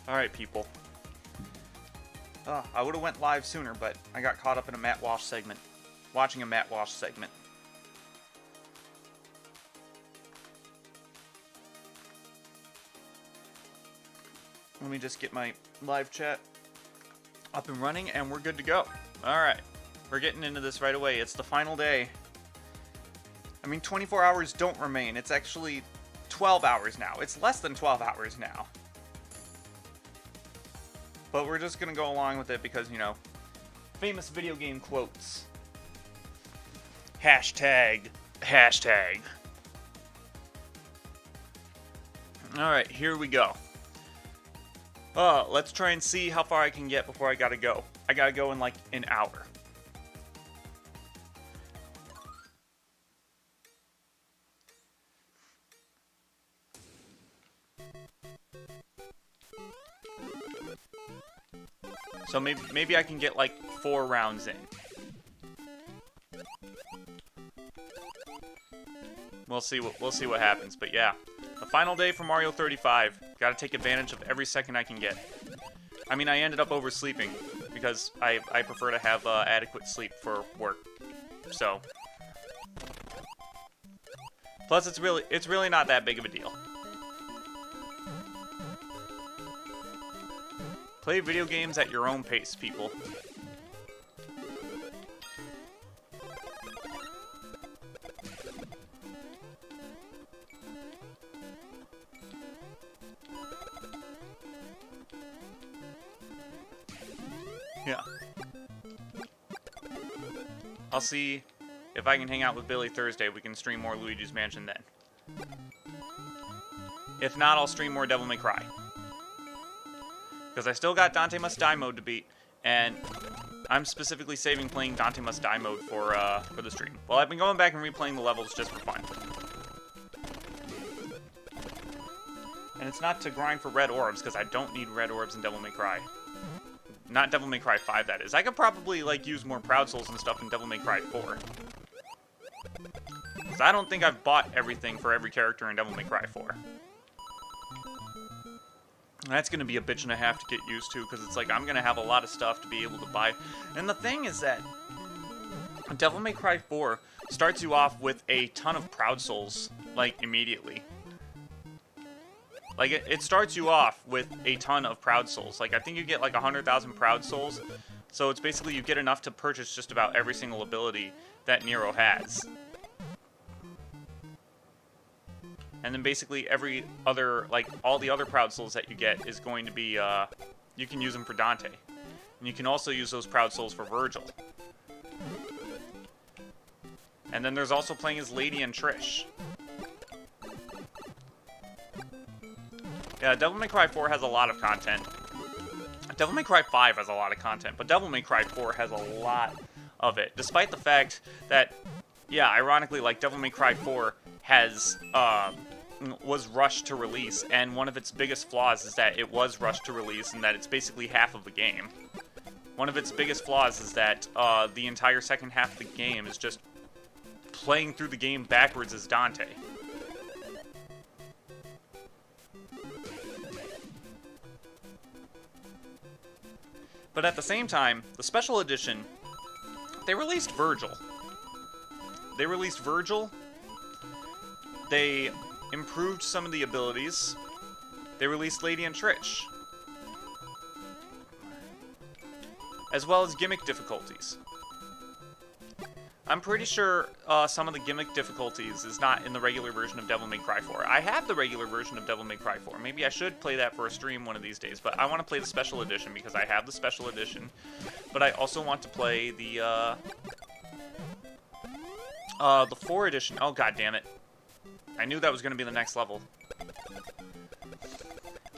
Alright, people. I would have went live sooner, but I got caught up in a Matt Walsh segment. Watching a Matt Walsh segment. Let me just get my live chat up and running, and we're good to go. Alright. We're getting into this right away. It's the final day. I mean, 24 hours don't remain. It's actually 12 hours now. It's less than 12 hours now. But we're just going to go along with it because, you know, famous video game quotes. Hashtag. Alright, here we go. Let's try and see how far I can get before I gotta go. I gotta go in like an hour. So maybe I can get like 4 rounds in. We'll see what happens, but yeah. The final day for Mario 35. Gotta take advantage of every second I can get. I mean, I ended up oversleeping because I prefer to have adequate sleep for work. So, plus it's really not that big of a deal. Play video games at your own pace, people. Yeah. I'll see if I can hang out with Billy Thursday. We can stream more Luigi's Mansion then. If not, I'll stream more Devil May Cry. Because I still got Dante Must Die mode to beat, and I'm specifically saving playing Dante Must Die mode for the stream. Well, I've been going back and replaying the levels just for fun. And it's not to grind for red orbs, because I don't need red orbs in Devil May Cry. Not Devil May Cry 5, that is. I could probably, like, use more Proud Souls and stuff in Devil May Cry 4. Because I don't think I've bought everything for every character in Devil May Cry 4. That's going to be a bitch and a half to get used to, because it's like, I'm going to have a lot of stuff to be able to buy. And the thing is that Devil May Cry 4 starts you off with a ton of Proud Souls, like, immediately. Like, it starts you off with a ton of Proud Souls. Like, I think you get, like, 100,000 Proud Souls. So it's basically you get enough to purchase just about every single ability that Nero has. And then basically every other, like, all the other Proud Souls that you get is going to be, you can use them for Dante. And you can also use those Proud Souls for Virgil. And then there's also playing as Lady and Trish. Yeah, Devil May Cry 4 has a lot of content. Devil May Cry 5 has a lot of content, but Devil May Cry 4 has a lot of it. Despite the fact that, yeah, ironically, like, Devil May Cry 4 has, was rushed to release, and one of its biggest flaws is that it was rushed to release and that it's basically half of the game. One of its biggest flaws is that the entire second half of the game is just playing through the game backwards as Dante. But at the same time, the special edition, they released Virgil. They improved some of the abilities. They released Lady and Trish. As well as gimmick difficulties. I'm pretty sure some of the gimmick difficulties is not in the regular version of Devil May Cry 4. I have the regular version of Devil May Cry 4. Maybe I should play that for a stream one of these days, but I want to play the special edition because I have the special edition. But I also want to play the 4 edition. Oh, god damn it. I knew that was going to be the next level.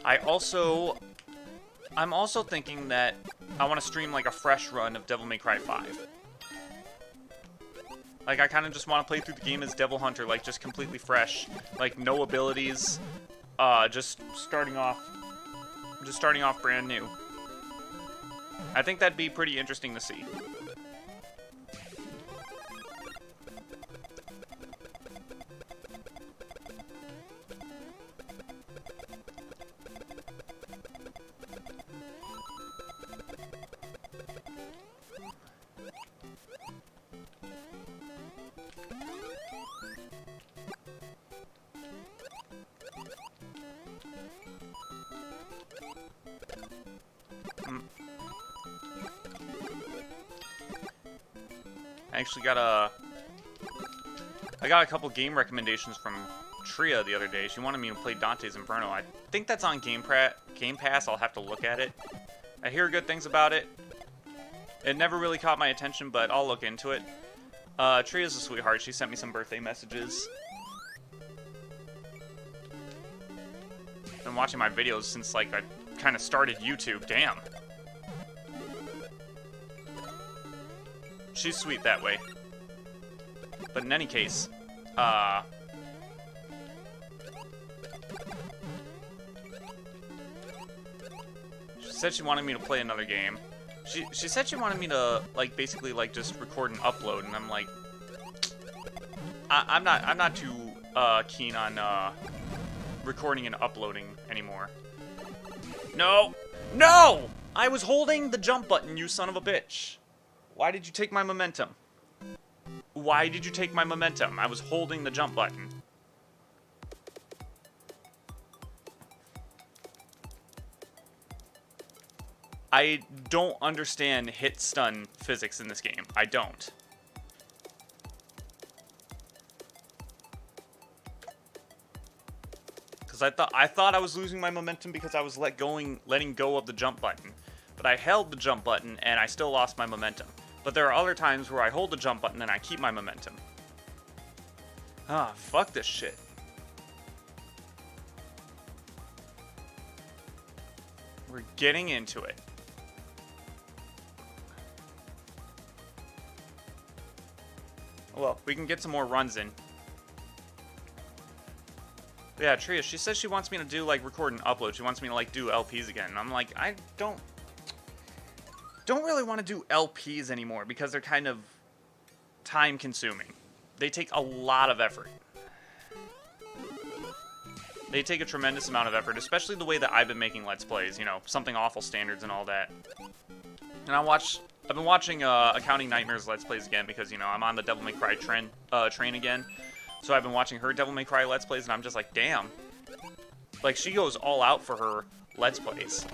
I'm also thinking that I want to stream like a fresh run of Devil May Cry 5. Like, I kind of just want to play through the game as Devil Hunter, like, just completely fresh. Like, no abilities, just starting off brand new. I think that'd be pretty interesting to see. I actually got a couple game recommendations from Tria the other day. She wanted me to play Dante's Inferno. I think that's on Game Pass. I'll have to look at it. I hear good things about it. It never really caught my attention, but I'll look into it. Tria's a sweetheart. She sent me some birthday messages. Been watching my videos since, like, I kind of started YouTube. Damn. She's sweet that way. But in any case, she said she wanted me to play another game. She said she wanted me to, like, basically, like, just record and upload, and I'm like, I'm not too keen on recording and uploading anymore. No! No! I was holding the jump button, you son of a bitch. Why did you take my momentum? Why did you take my momentum? I was holding the jump button. I don't understand hit stun physics in this game. I don't. Because I thought I was losing my momentum because I was letting go of the jump button. But I held the jump button and I still lost my momentum. But there are other times where I hold the jump button and I keep my momentum. Ah, fuck this shit. We're getting into it. Well, we can get some more runs in. But yeah, Tria, she says she wants me to do, like, record and upload. She wants me to, like, do LPs again. And I'm like, I don't really want to do LPs anymore because they're kind of time-consuming. They take a lot of effort. They take a tremendous amount of effort, especially the way that I've been making Let's Plays, you know, Something Awful standards and all that. And I've been watching Accounting Nightmares Let's Plays again because, you know, I'm on the Devil May Cry train again. So I've been watching her Devil May Cry Let's Plays, and I'm just like, damn. Like, she goes all out for her Let's Plays.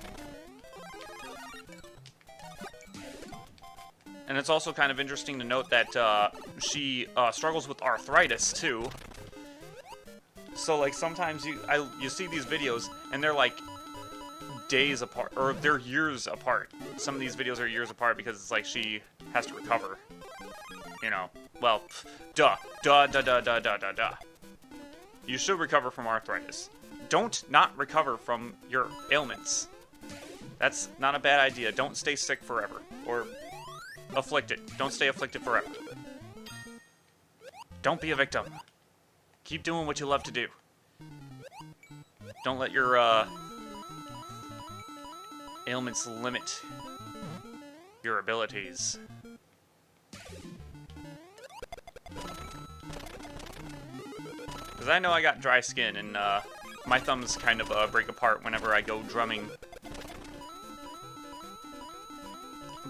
And it's also kind of interesting to note that she struggles with arthritis, too. So, like, sometimes you see these videos, and they're, like, days apart, or they're years apart. Some of these videos are years apart because it's like she has to recover. You know, well, duh. You should recover from arthritis. Don't not recover from your ailments. That's not a bad idea. Don't stay sick forever. Or afflicted. Don't stay afflicted forever. Don't be a victim. Keep doing what you love to do. Don't let your ailments limit your abilities. Because I know I got dry skin, and my thumbs kind of break apart whenever I go drumming.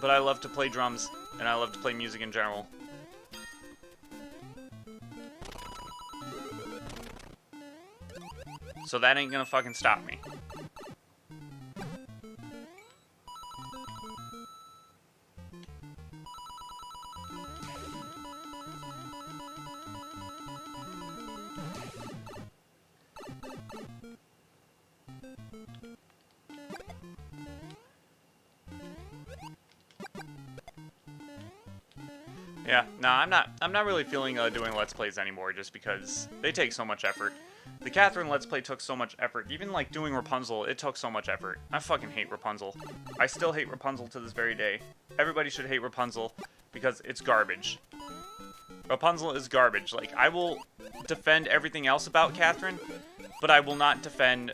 But I love to play drums, and I love to play music in general. So that ain't gonna fucking stop me. Yeah, no, I'm not really feeling doing Let's Plays anymore just because they take so much effort. The Catherine Let's Play took so much effort. Even, like, doing Rapunzel, it took so much effort. I fucking hate Rapunzel. I still hate Rapunzel to this very day. Everybody should hate Rapunzel because it's garbage. Rapunzel is garbage. Like, I will defend everything else about Catherine, but I will not defend,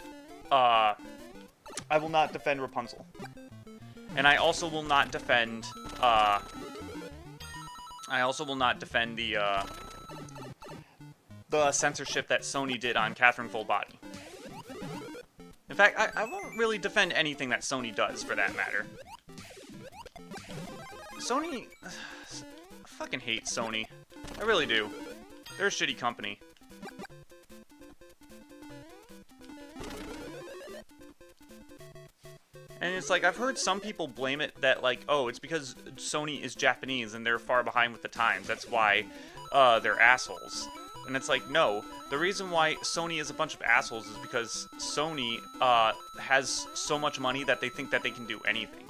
Rapunzel. And I also will not defend, the censorship that Sony did on Catherine Full Body. In fact, I won't really defend anything that Sony does, for that matter. Sony... I fucking hate Sony. I really do. They're a shitty company. And it's like, I've heard some people blame it that, like, oh, it's because Sony is Japanese and they're far behind with the times. That's why they're assholes. And it's like, no. The reason why Sony is a bunch of assholes is because Sony has so much money that they think that they can do anything.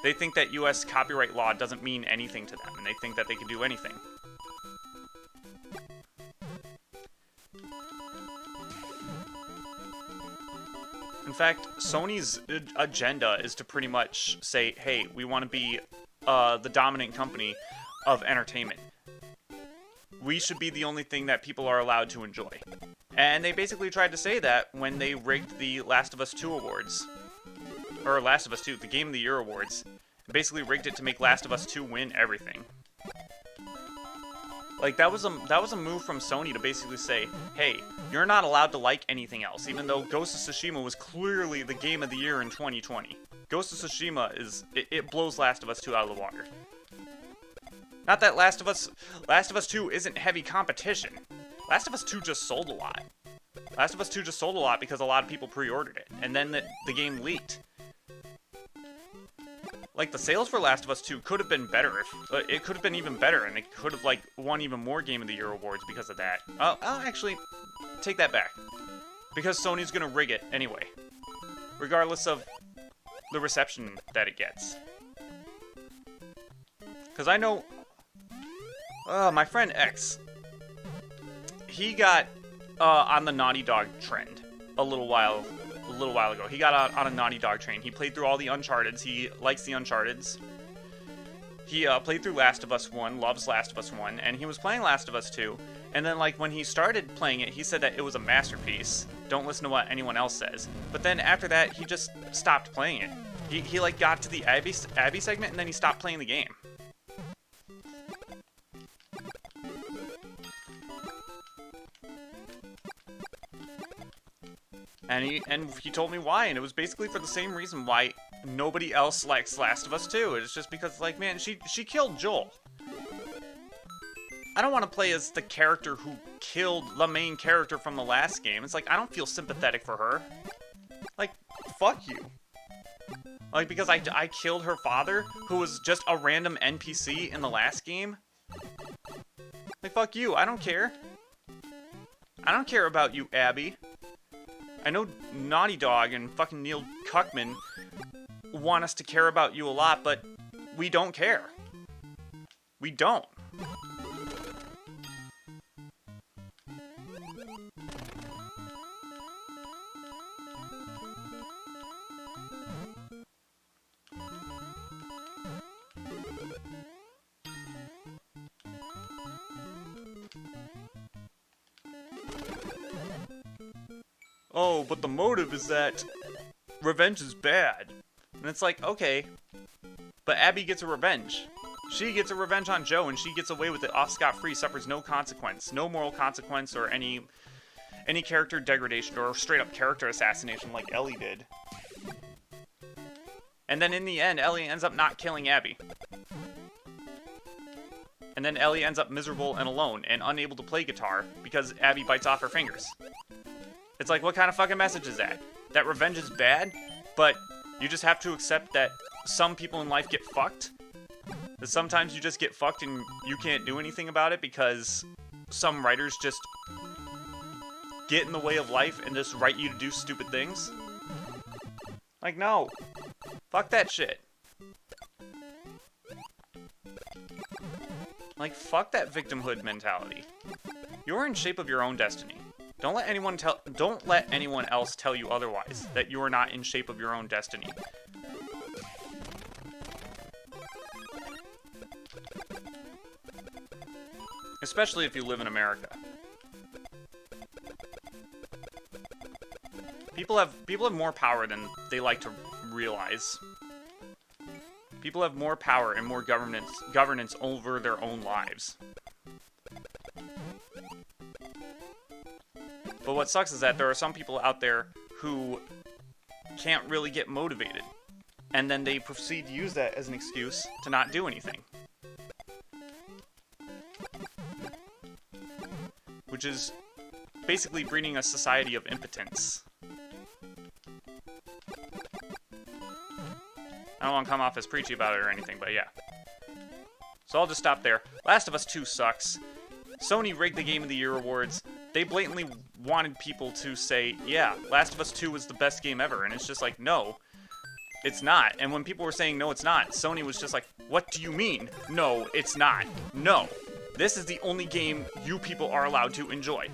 They think that US copyright law doesn't mean anything to them, and they think that they can do anything. In fact, Sony's agenda is to pretty much say, hey, we want to be the dominant company of entertainment. We should be the only thing that people are allowed to enjoy. And they basically tried to say that when they rigged the Last of Us 2 awards. Or Last of Us 2, the Game of the Year awards. Basically rigged it to make Last of Us 2 win everything. Like, that was a move from Sony to basically say, hey, you're not allowed to like anything else, even though Ghost of Tsushima was clearly the Game of the Year in 2020. Ghost of Tsushima it blows Last of Us 2 out of the water. Not that Last of Us 2 isn't heavy competition. Last of Us 2 just sold a lot. Last of Us 2 just sold a lot because a lot of people pre-ordered it, and then the game leaked. Like, the sales for Last of Us 2 could have been better. It could have been even better, and it could have, like, won even more Game of the Year awards because of that. I'll actually take that back. Because Sony's gonna rig it anyway. Regardless of the reception that it gets. Because I know... my friend X, he got on the Naughty Dog trend a little while ago. He got on a Naughty Dog train. He played through all the Uncharteds. He likes the Uncharteds. He played through Last of Us 1, loves Last of Us 1, and he was playing Last of Us 2. And then, like, when he started playing it, he said that it was a masterpiece. Don't listen to what anyone else says. But then after that, he just stopped playing it. He like, got to the Abby segment, and then he stopped playing the game. And he told me why, and it was basically for the same reason why nobody else likes Last of Us 2. It's just because, like, man, she killed Joel. I don't want to play as the character who killed the main character from the last game. It's like, I don't feel sympathetic for her. Like, fuck you. Like, because I killed her father, who was just a random NPC in the last game? Like, fuck you, I don't care. I don't care about you, Abby. I know Naughty Dog and fucking Neil Cuckman want us to care about you a lot, but we don't care. We don't. Oh, but the motive is that revenge is bad. And it's like, okay, but Abby gets a revenge. She gets a revenge on Joe, and she gets away with it off scot-free, suffers no consequence, no moral consequence, or any character degradation, or straight-up character assassination like Ellie did. And then in the end, Ellie ends up not killing Abby. And then Ellie ends up miserable and alone, and unable to play guitar, because Abby bites off her fingers. It's like, what kind of fucking message is that? That revenge is bad, but you just have to accept that some people in life get fucked? That sometimes you just get fucked and you can't do anything about it because some writers just get in the way of life and just write you to do stupid things? Like, no. Fuck that shit. Like, fuck that victimhood mentality. You're in shape of your own destiny. Don't let anyone else tell you otherwise, that you are not in shape of your own destiny. Especially if you live in America. People have more power than they like to realize. People have more power and more governance over their own lives. But what sucks is that there are some people out there who can't really get motivated. And then they proceed to use that as an excuse to not do anything. which is basically breeding a society of impotence. I don't want to come off as preachy about it or anything, but yeah. So I'll just stop there. Last of Us 2 sucks. Sony rigged the Game of the Year awards. They blatantly wanted people to say, yeah, Last of Us 2 was the best game ever, and it's just like, no, it's not. And when people were saying, no, it's not, Sony was just like, what do you mean? No, it's not. No. This is the only game you people are allowed to enjoy.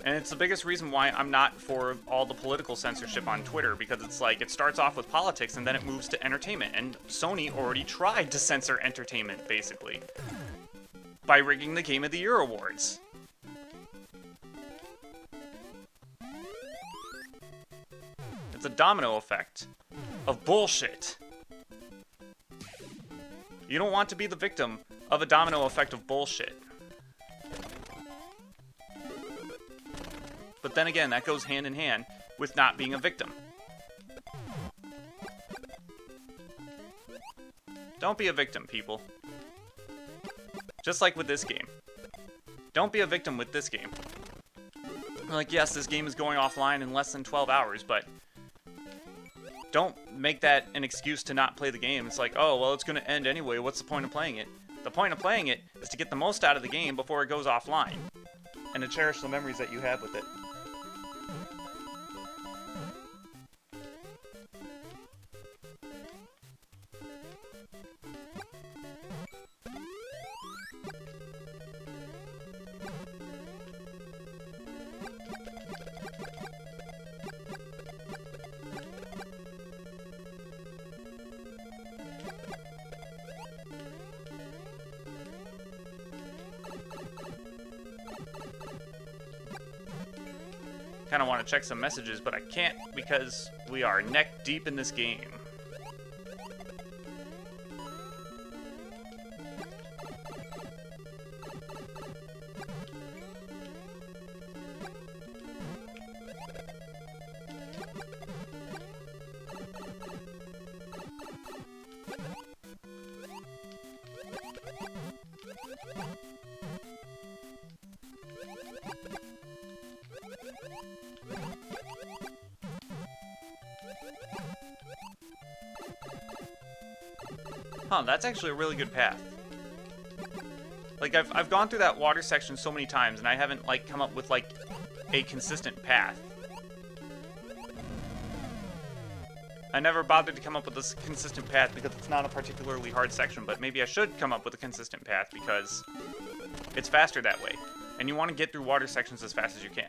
And it's the biggest reason why I'm not for all the political censorship on Twitter, because it's like, it starts off with politics and then it moves to entertainment. And Sony already tried to censor entertainment, basically, by rigging the Game of the Year awards. It's a domino effect of bullshit. You don't want to be the victim of a domino effect of bullshit. But then again, that goes hand in hand with not being a victim. Don't be a victim, people. Just like with this game. Don't be a victim with this game. Like, yes, this game is going offline in less than 12 hours, but don't make that an excuse to not play the game. It's like, oh, well, it's going to end anyway. What's the point of playing it? The point of playing it is to get the most out of the game before it goes offline, and to cherish the memories that you have with it. Kind of want to check some messages, but I can't because we are neck deep in this game. Huh, that's actually a really good path. Like, I've gone through that water section so many times, and I haven't, like, come up with, like, a consistent path. I never bothered to come up with this consistent path because it's not a particularly hard section, but maybe I should come up with a consistent path because it's faster that way. And you want to get through water sections as fast as you can.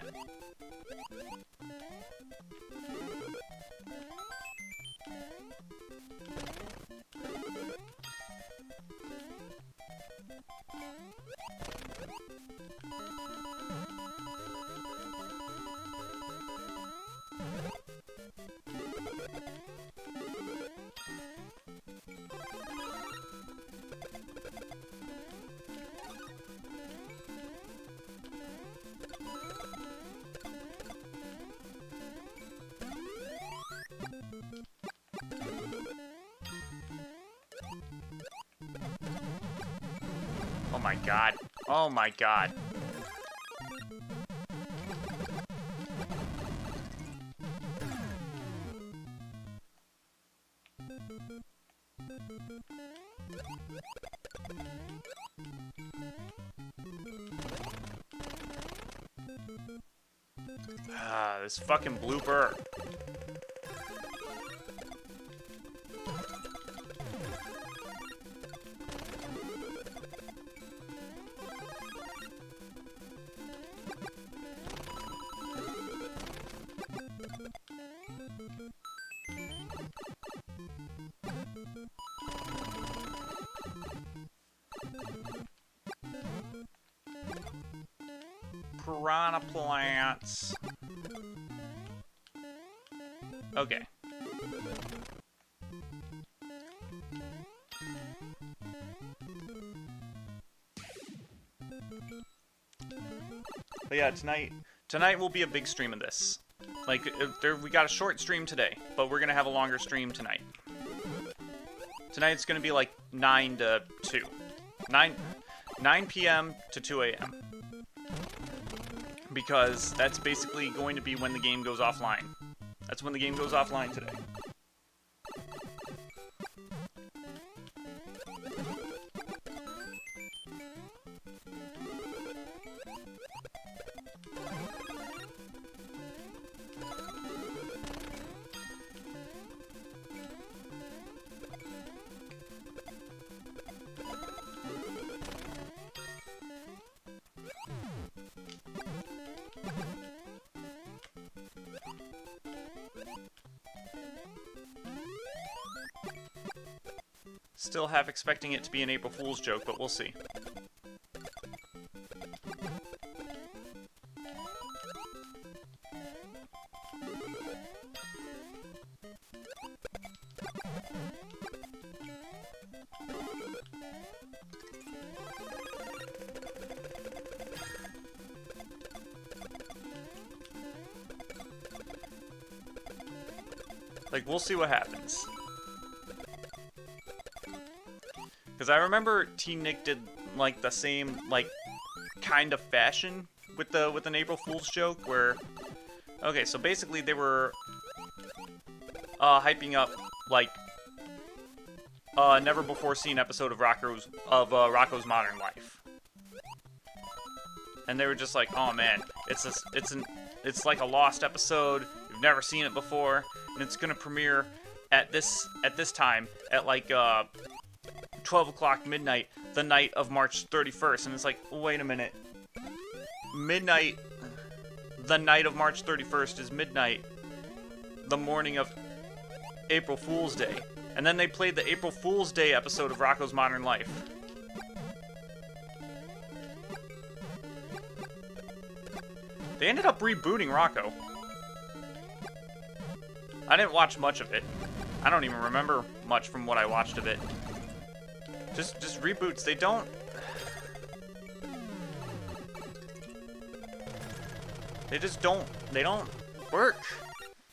Oh my god. Oh my god. Ah, this fucking blooper. Piranha plants. Okay. But yeah, tonight will be a big stream of this. Like, we got a short stream today, but we're gonna have a longer stream tonight. Tonight it's going to be like 9 to 2. 9 p.m. to 2 a.m. Because that's basically going to be when the game goes offline. That's when the game goes offline today. Still half expecting it to be an April Fool's joke, but we'll see. Like, we'll see what happens. Because I remember Team Nick did, like, the same, like, kind of fashion with an April Fool's joke, where... Okay, so basically they were hyping up, like, a never-before-seen episode of Rocko's Modern Life. And they were just like, oh man, it's like a lost episode, you've never seen it before, and it's gonna premiere at this time, at, like, 12 o'clock midnight, the night of March 31st. And it's like, wait a minute. Midnight, the night of March 31st is midnight, the morning of April Fool's Day. And then they played the April Fool's Day episode of Rocko's Modern Life. They ended up rebooting Rocko. I didn't watch much of it. I don't even remember much from what I watched of it. Just reboots, they don't work.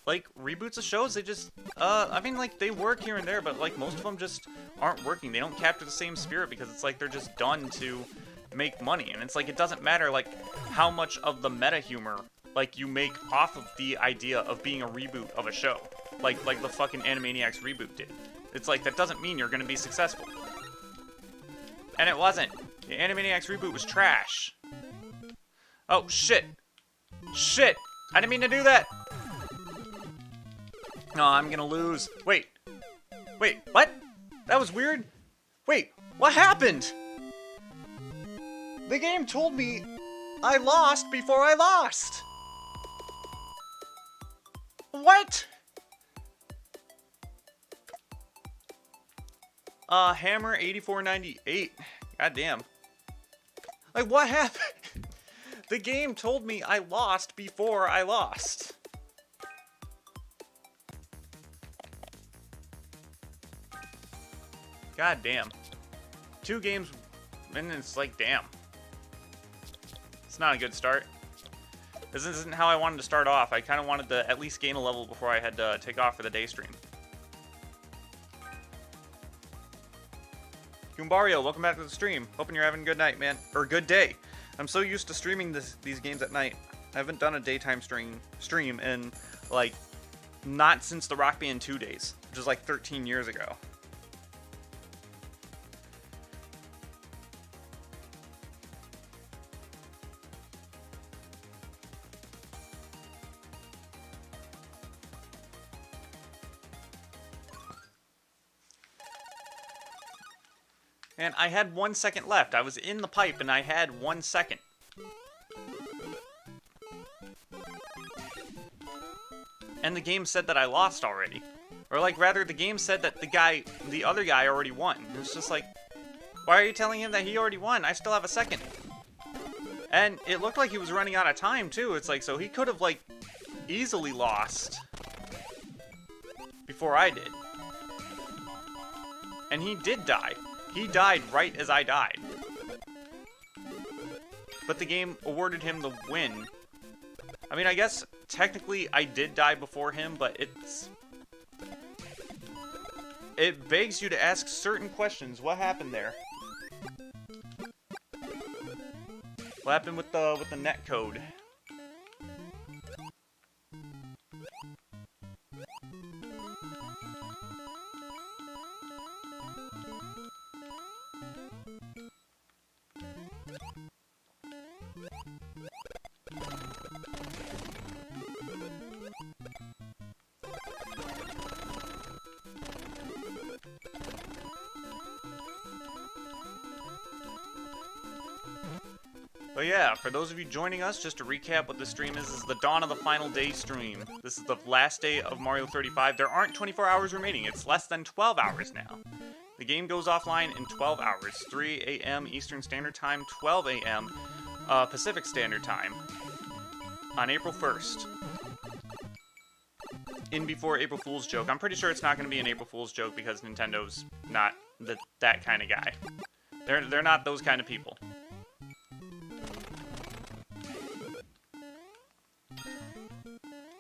Like, reboots of shows, they just, I mean, like, they work here and there, but, like, most of them just aren't working. They don't capture the same spirit because it's like they're just done to make money. And it's like, it doesn't matter, like, how much of the meta humor, like, you make off of the idea of being a reboot of a show. Like the fucking Animaniacs reboot did. It's like, that doesn't mean you're gonna be successful. And it wasn't. The Animaniacs reboot was trash. Oh, shit. Shit! I didn't mean to do that! No, I'm gonna lose. Wait. Wait, what? That was weird? Wait, what happened? The game told me I lost before I lost. What? Hammer 8498. Goddamn. Like, what happened? The game told me I lost before I lost. God damn. 2 games, and it's like, damn. It's not a good start. This isn't how I wanted to start off. I kind of wanted to at least gain a level before I had to take off for the day stream. Goombario, welcome back to the stream. Hoping you're having a good night, man. Or good day. I'm so used to streaming these games at night. I haven't done a daytime stream in, like, not since the Rock Band 2 days, which is like 13 years ago. And I had 1 second left. I was in the pipe and I had 1 second. And the game said that I lost already. Or, like, rather, the game said that the other guy already won. And it's just like, why are you telling him that he already won? I still have a second. And it looked like he was running out of time, too. It's like, so he could have, like, easily lost before I did. And he did die. He died right as I died. But the game awarded him the win. I mean, I guess technically I did die before him, but it's... it begs you to ask certain questions. What happened there? What happened with the netcode? But yeah, for those of you joining us, just to recap what the stream is the Dawn of the Final Day stream. This is the last day of Mario 35. There aren't 24 hours remaining. It's less than 12 hours now. The game goes offline in 12 hours. 3 a.m. Eastern Standard Time, 12 a.m. Pacific Standard Time on April 1st. In before April Fool's joke. I'm pretty sure it's not going to be an April Fool's joke because Nintendo's not that kind of guy. They're not those kind of people.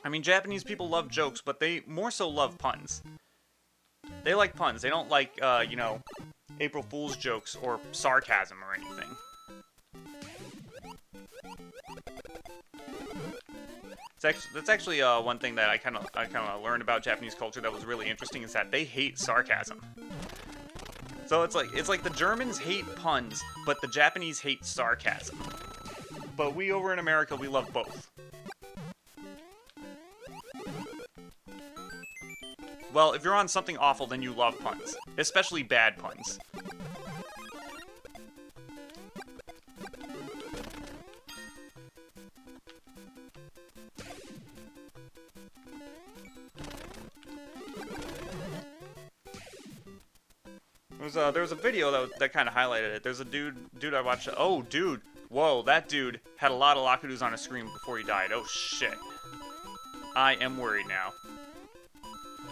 I mean, Japanese people love jokes, but they more so love puns. They like puns. They don't like, you know, April Fool's jokes or sarcasm or anything. That's actually one thing that I kind of learned about Japanese culture that was really interesting is that they hate sarcasm. So it's like the Germans hate puns, but the Japanese hate sarcasm. But we over in America, we love both. Well, if you're on something awful, then you love puns. Especially bad puns. There was a video that kind of highlighted it. There's a dude I watched. Oh, dude. Whoa, that dude had a lot of Lakudus on his screen before he died. Oh, shit. I am worried now.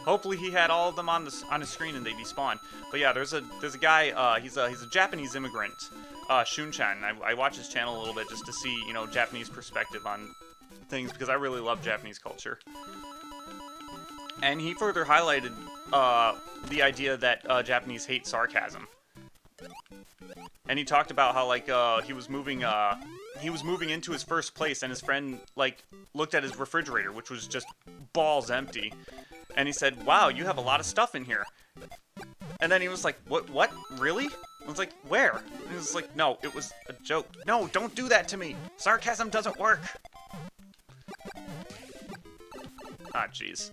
Hopefully he had all of them on his screen and they despawn. But yeah, there's a guy. He's a Japanese immigrant, Shunchan. I watch his channel a little bit just to see, you know, Japanese perspective on things because I really love Japanese culture. And he further highlighted the idea that Japanese hate sarcasm. And he talked about how like he was moving into his first place and his friend like looked at his refrigerator, which was just balls empty. And he said, "Wow, you have a lot of stuff in here." And then he was like, What? Really?" I was like, "Where?" And he was like, "No, it was a joke." "No, don't do that to me. Sarcasm doesn't work." Ah, jeez.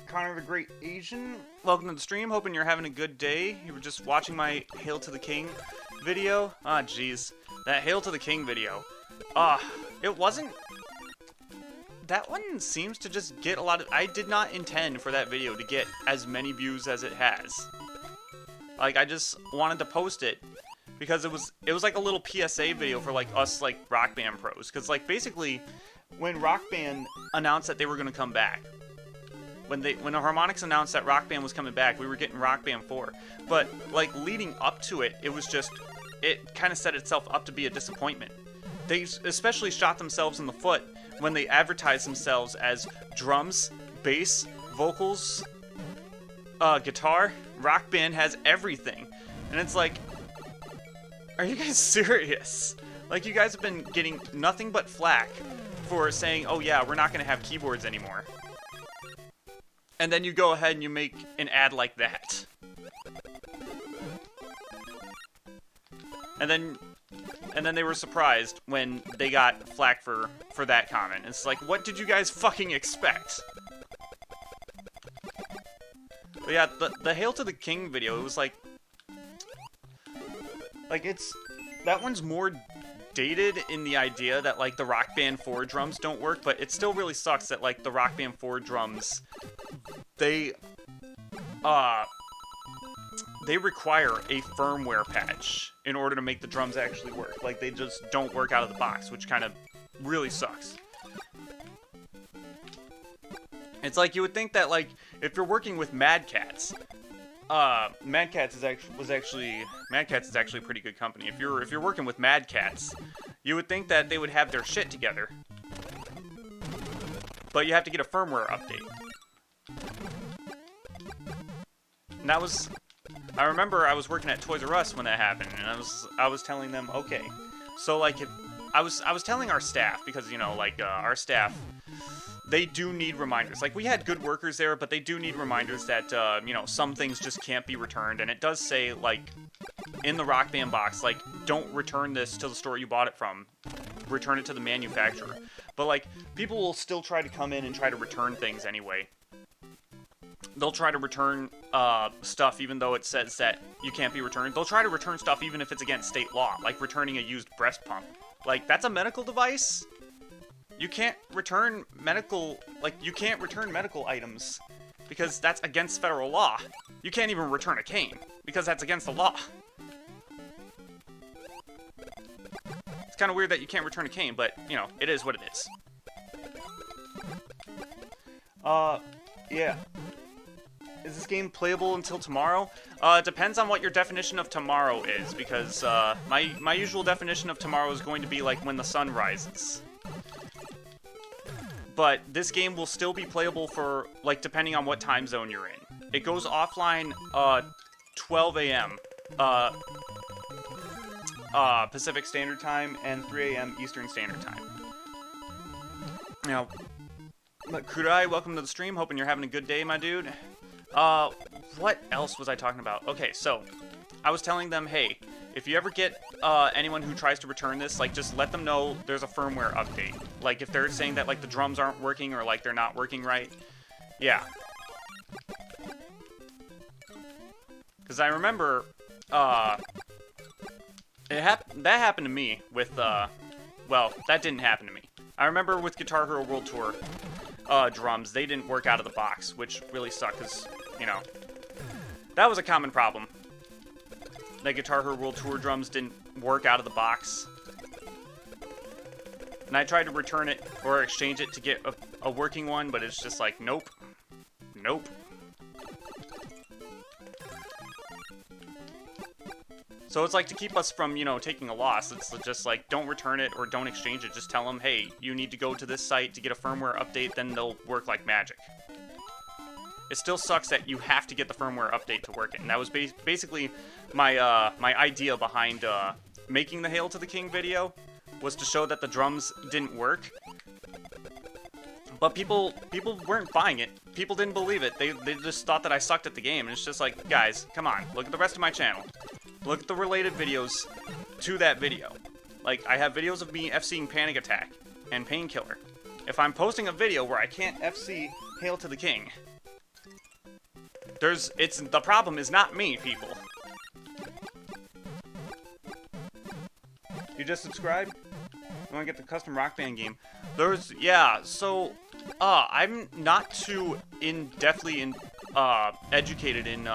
Connor the Great Asian, welcome to the stream. Hoping you're having a good day. You were just watching my Hail to the King video. Ah, jeez. That Hail to the King video. It wasn't... That one seems to just get a lot of... I did not intend for that video to get as many views as it has. Like, I just wanted to post it because it was like a little PSA video for, like, us, like, Rock Band pros. Because, like, basically, when Rock Band announced that they were going to come back, when the Harmonix announced that Rock Band was coming back, we were getting Rock Band 4. But, like, leading up to it, it was just... It kind of set itself up to be a disappointment. They especially shot themselves in the foot when they advertised themselves as drums, bass, vocals, guitar. Rock Band has everything. And it's like... Are you guys serious? Like, you guys have been getting nothing but flack for saying, "Oh yeah, we're not going to have keyboards anymore." And then you go ahead and you make an ad like that. And then they were surprised when they got flack for that comment. It's like, what did you guys fucking expect? But yeah, the Hail to the King video, it was like it's... That one's more dated in the idea that, like, the Rock Band 4 drums don't work, but it still really sucks that, like, the Rock Band 4 drums... They require a firmware patch in order to make the drums actually work. Like, they just don't work out of the box, which kind of really sucks. It's like you would think that, like, if you're working with Mad Catz, Mad Catz is actually a pretty good company. If you're working with Mad Catz, you would think that they would have their shit together. But you have to get a firmware update. And that was, I remember I was working at Toys R Us when that happened, and I was telling them, okay, so like if I was telling our staff, because you know, like our staff, they do need reminders. Like, we had good workers there, but they do need reminders that you know, some things just can't be returned. And it does say, like, in the Rock Band box, like, don't return this to the store you bought it from. Return it to the manufacturer. But like, people will still try to come in and try to return things anyway. They'll try to return stuff even though it says that you can't be returned. They'll try to return stuff even if it's against state law, like returning a used breast pump. Like, that's a medical device? You can't return medical, like, you can't return medical items because that's against federal law. You can't even return a cane because that's against the law. It's kind of weird that you can't return a cane, but, you know, it is what it is. Yeah. Is this game playable until tomorrow? It depends on what your definition of tomorrow is, because my usual definition of tomorrow is going to be like when the sun rises. But this game will still be playable for, like, depending on what time zone you're in. It goes offline 12 a.m. Pacific Standard Time and 3 a.m. Eastern Standard Time. Now, Kurai, welcome to the stream. Hoping you're having a good day, my dude. What else was I talking about? Okay, so I was telling them, hey, if you ever get anyone who tries to return this, like, just let them know there's a firmware update. Like, if they're saying that, like, the drums aren't working or, like, they're not working right. Yeah. Because I remember, that happened to me with, well, that didn't happen to me. I remember with Guitar Hero World Tour drums, they didn't work out of the box, which really sucked because, you know, that was a common problem. The Guitar Hero World Tour drums didn't work out of the box. And I tried to return it or exchange it to get a working one, but it's just like, nope. Nope. So it's like, to keep us from, you know, taking a loss, it's just like, don't return it or don't exchange it. Just tell them, hey, you need to go to this site to get a firmware update, then they'll work like magic. It still sucks that you have to get the firmware update to work it. And that was basically my my idea behind making the Hail to the King video, was to show that the drums didn't work. But people weren't buying it. People didn't believe it. They just thought that I sucked at the game. And it's just like, guys, come on, look at the rest of my channel. Look at the related videos to that video. Like, I have videos of me FCing Panic Attack and Painkiller. If I'm posting a video where I can't FC Hail to the King, the problem is not me, people. You just subscribed? You want to get the custom Rock Band game? Yeah, so, I'm not too in-depthly educated in,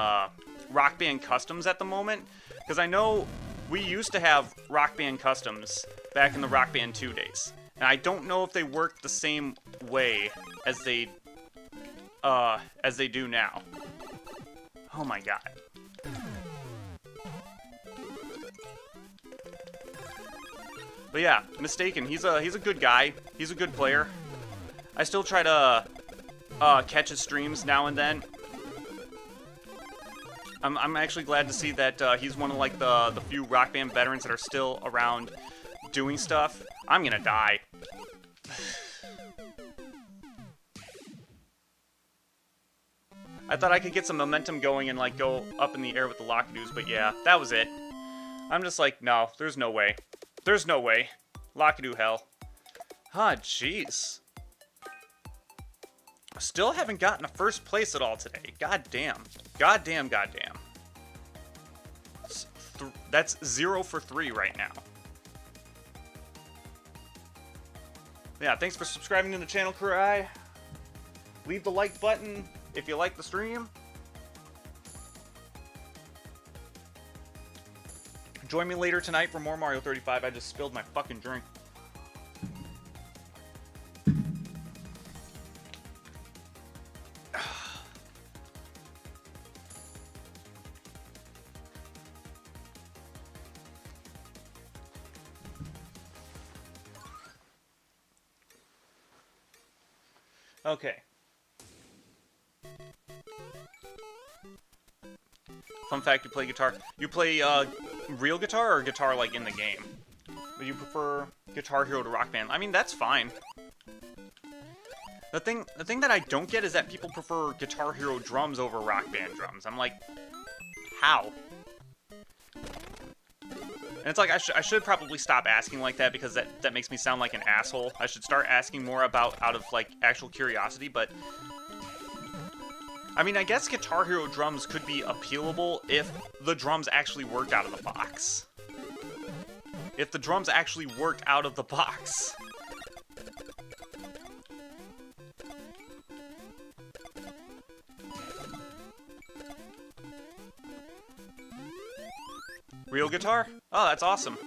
Rock Band customs at the moment. Because I know we used to have Rock Band customs back in the Rock Band 2 days. And I don't know if they work the same way as they do now. Oh my god. But yeah, Mistaken, he's a good guy. He's a good player. I still try to catch his streams now and then. I'm actually glad to see that he's one of, like, the few Rock Band veterans that are still around doing stuff. I'm gonna die. I thought I could get some momentum going and, like, go up in the air with the Lockadoos, but yeah, that was it. I'm just like, no, there's no way. There's no way. Lockadoo hell. Ah, jeez. Still haven't gotten a first place at all today. God damn. God damn, god damn. That's 0 for 3 right now. Yeah, thanks for subscribing to the channel, Kurai. Leave the like button if you like the stream. Join me later tonight for more Mario 35. I just spilled my fucking drink. Okay. Fun fact, you play guitar. You play real guitar or guitar like in the game? Would you prefer Guitar Hero to Rock Band? I mean, that's fine. The thing that I don't get is that people prefer Guitar Hero drums over Rock Band drums. I'm like, how? And it's like, I should probably stop asking like that because that makes me sound like an asshole. I should start asking more out of, like, actual curiosity, but... I mean, I guess Guitar Hero drums could be appealable if the drums actually worked out of the box. If the drums actually worked out of the box. Real guitar? Oh, that's awesome.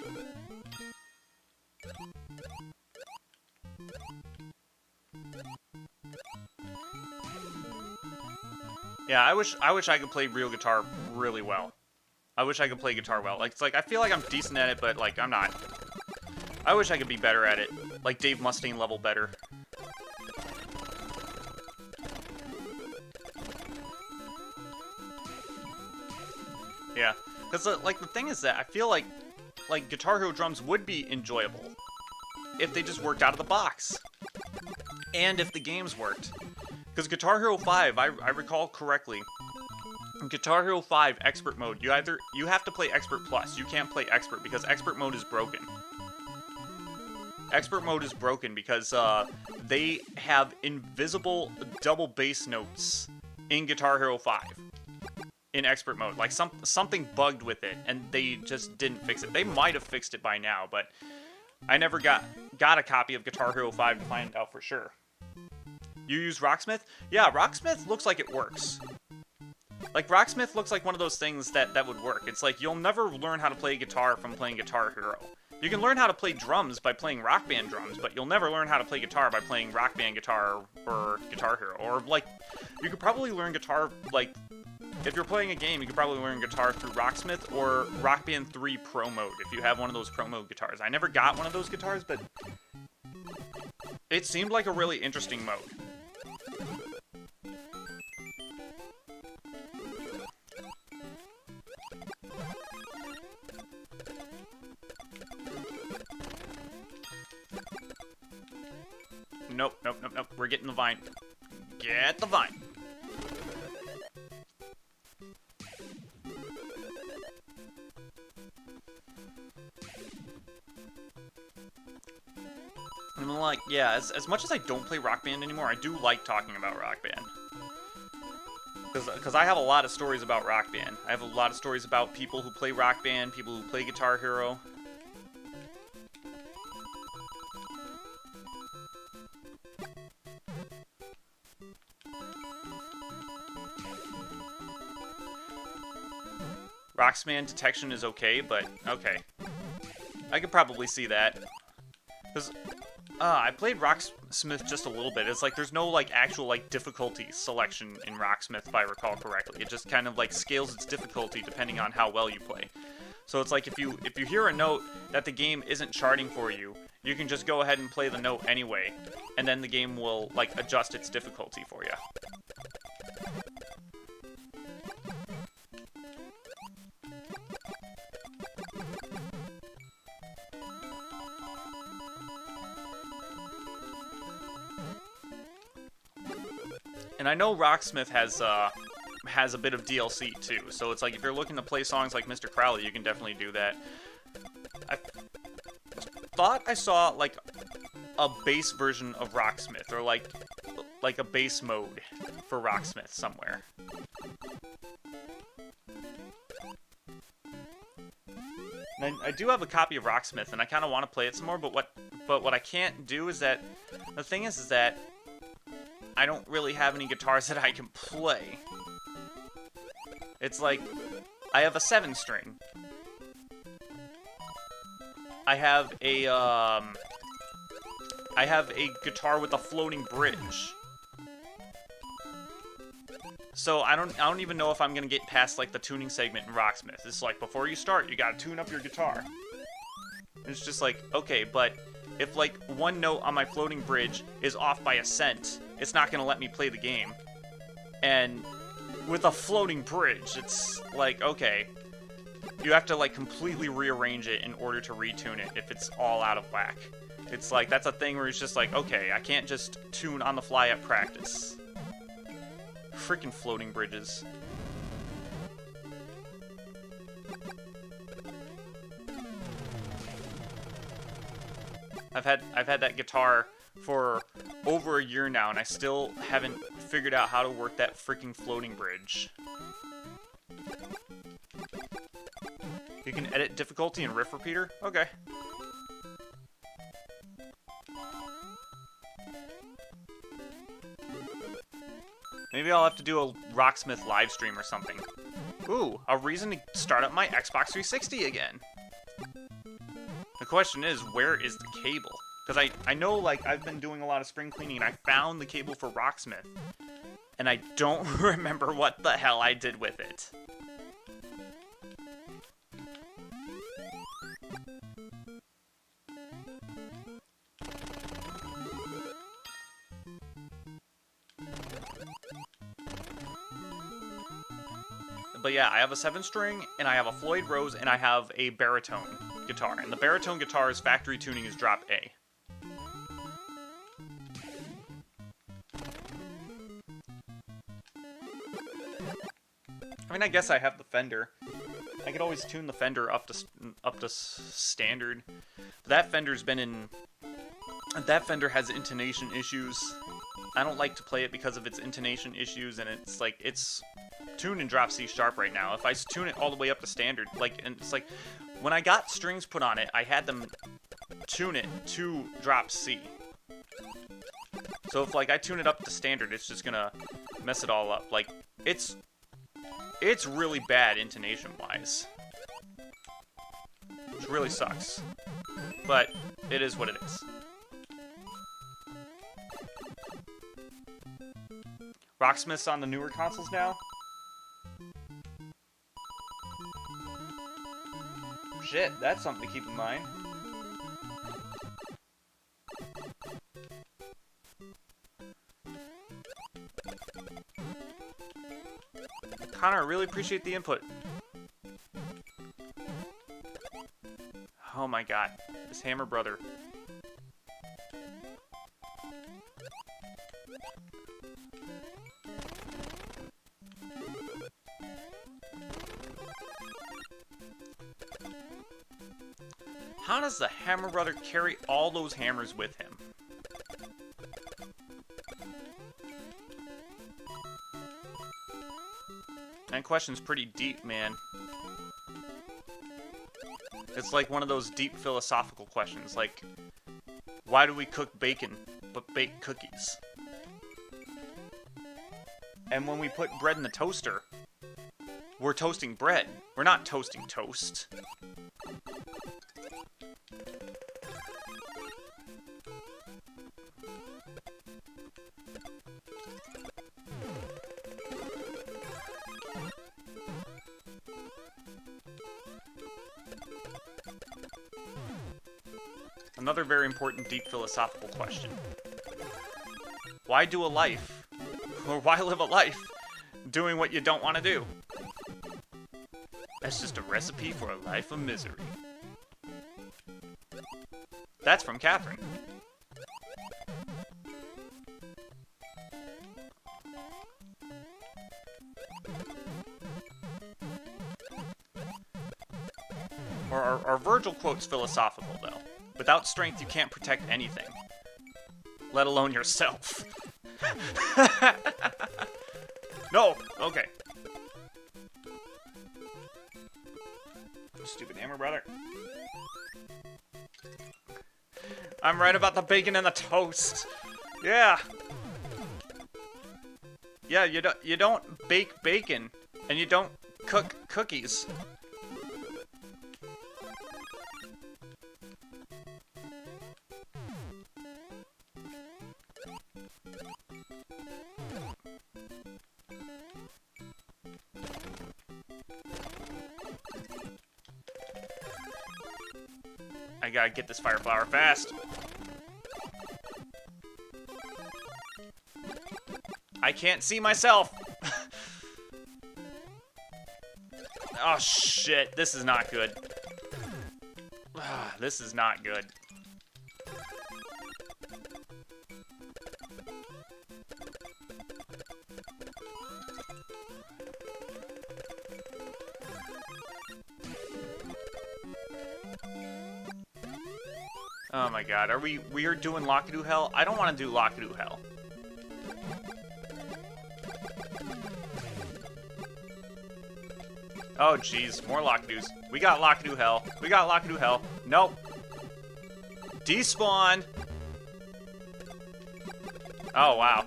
Yeah, I wish I could play real guitar really well. I wish I could play guitar well. Like, it's like I feel like I'm decent at it, but like I'm not. I wish I could be better at it. Like Dave Mustaine level better. Yeah, because like the thing is that I feel like Guitar Hero drums would be enjoyable if they just worked out of the box, and if the games worked. Because Guitar Hero 5, I recall correctly, in Guitar Hero 5 Expert Mode, you have to play Expert Plus. You can't play Expert because Expert Mode is broken. Expert Mode is broken because they have invisible double bass notes in Guitar Hero 5 in Expert Mode. Like something bugged with it, and they just didn't fix it. They might have fixed it by now, but I never got a copy of Guitar Hero 5 to find out for sure. You use Rocksmith? Yeah, Rocksmith looks like it works. Like, Rocksmith looks like one of those things that would work. It's like, you'll never learn how to play guitar from playing Guitar Hero. You can learn how to play drums by playing Rock Band drums, but you'll never learn how to play guitar by playing Rock Band guitar or Guitar Hero. Or, like, you could probably learn guitar, like, if you're playing a game, you could probably learn guitar through Rocksmith or Rock Band 3 Pro Mode, if you have one of those Pro Mode guitars. I never got one of those guitars, but it seemed like a really interesting mode. Nope. We're getting the vine. Get the vine. I'm like, yeah, as much as I don't play Rock Band anymore, I do like talking about Rock Band. Because I have a lot of stories about Rock Band. I have a lot of stories about people who play Rock Band, people who play Guitar Hero. Rocksmith detection is okay, but okay. I could probably see that. Because I played Rocksmith just a little bit. It's like there's no like actual like difficulty selection in Rocksmith, if I recall correctly. It just kind of like scales its difficulty depending on how well you play. So it's like if you hear a note that the game isn't charting for you, you can just go ahead and play the note anyway, and then the game will like adjust its difficulty for you. And I know Rocksmith has a bit of DLC too, so it's like if you're looking to play songs like Mr. Crowley, you can definitely do that. I thought I saw like a bass version of Rocksmith, or like a bass mode for Rocksmith somewhere. And I do have a copy of Rocksmith, and I kind of want to play it some more, but what I can't do is that the thing is that I don't really have any guitars that I can play. It's like, I have a 7-string. I have a guitar with a floating bridge. So I don't even know if I'm gonna get past like the tuning segment in Rocksmith. It's like before you start, you gotta tune up your guitar. And it's just like, okay, but if like one note on my floating bridge is off by a cent, it's not gonna let me play the game. And with a floating bridge, it's like, okay, you have to like completely rearrange it in order to retune it if it's all out of whack. It's like, that's a thing where it's just like, okay, I can't just tune on the fly at practice. Freaking floating bridges. I've had that guitar for over a year now, and I still haven't figured out how to work that freaking floating bridge. You can edit difficulty and riff repeater? Okay. Maybe I'll have to do a Rocksmith live stream or something. Ooh, a reason to start up my Xbox 360 again. The question is, where is the cable? Because I know, like, I've been doing a lot of spring cleaning, and I found the cable for Rocksmith. And I don't remember what the hell I did with it. But yeah, I have a 7-string, and I have a Floyd Rose, and I have a baritone guitar. And the baritone guitar's factory tuning is drop A. I mean, I guess I have the Fender. I could always tune the Fender up to standard. But that Fender's been in... That Fender has intonation issues. I don't like to play it because of its intonation issues, and it's like, it's tuned in drop C sharp right now. If I tune it all the way up to standard, like, and it's like, when I got strings put on it, I had them tune it to drop C. So if, like, I tune it up to standard, it's just gonna mess it all up. Like, it's really bad intonation-wise. Which really sucks. But it is what it is. Rocksmith's on the newer consoles now? Shit, that's something to keep in mind. Connor, I really appreciate the input. Oh my god, this Hammer Brother. How does the Hammer Brother carry all those hammers with him? That question's pretty deep, man. It's like one of those deep philosophical questions, like, why do we cook bacon but bake cookies? And when we put bread in the toaster, we're toasting bread. We're not toasting toast. Another very important deep philosophical question. Why do a life? Or why live a life doing what you don't want to do? That's just a recipe for a life of misery. That's from Catherine. Our Virgil quote's philosophical, though. Without strength, you can't protect anything. Let alone yourself. No! Okay. Stupid Hammer Brother. I'm right about the bacon and the toast. Yeah. Yeah, you don't bake bacon, and you don't cook cookies. I gotta get this fire flower fast. I can't see myself. Oh, shit. This is not good. This is not good. Oh my god, are we are doing Lockadoo Hell? I don't want to do Lockadoo Hell. Oh jeez, more Lockadoos. We got Lockadoo Hell. We got Lockadoo Hell. Nope. Despawn. Oh wow.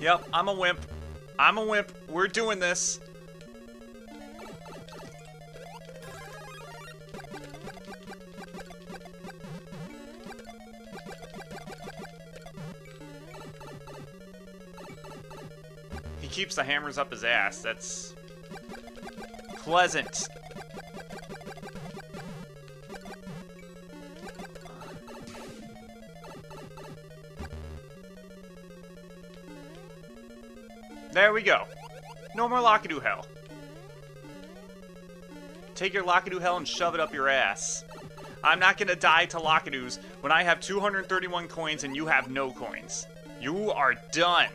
Yep, I'm a wimp. I'm a wimp. We're doing this. He keeps the hammers up his ass. That's pleasant. There we go. No more Lockadoo Hell. Take your Lockadoo Hell and shove it up your ass. I'm not gonna die to Lockadoos when I have 231 coins and you have no coins. You are done.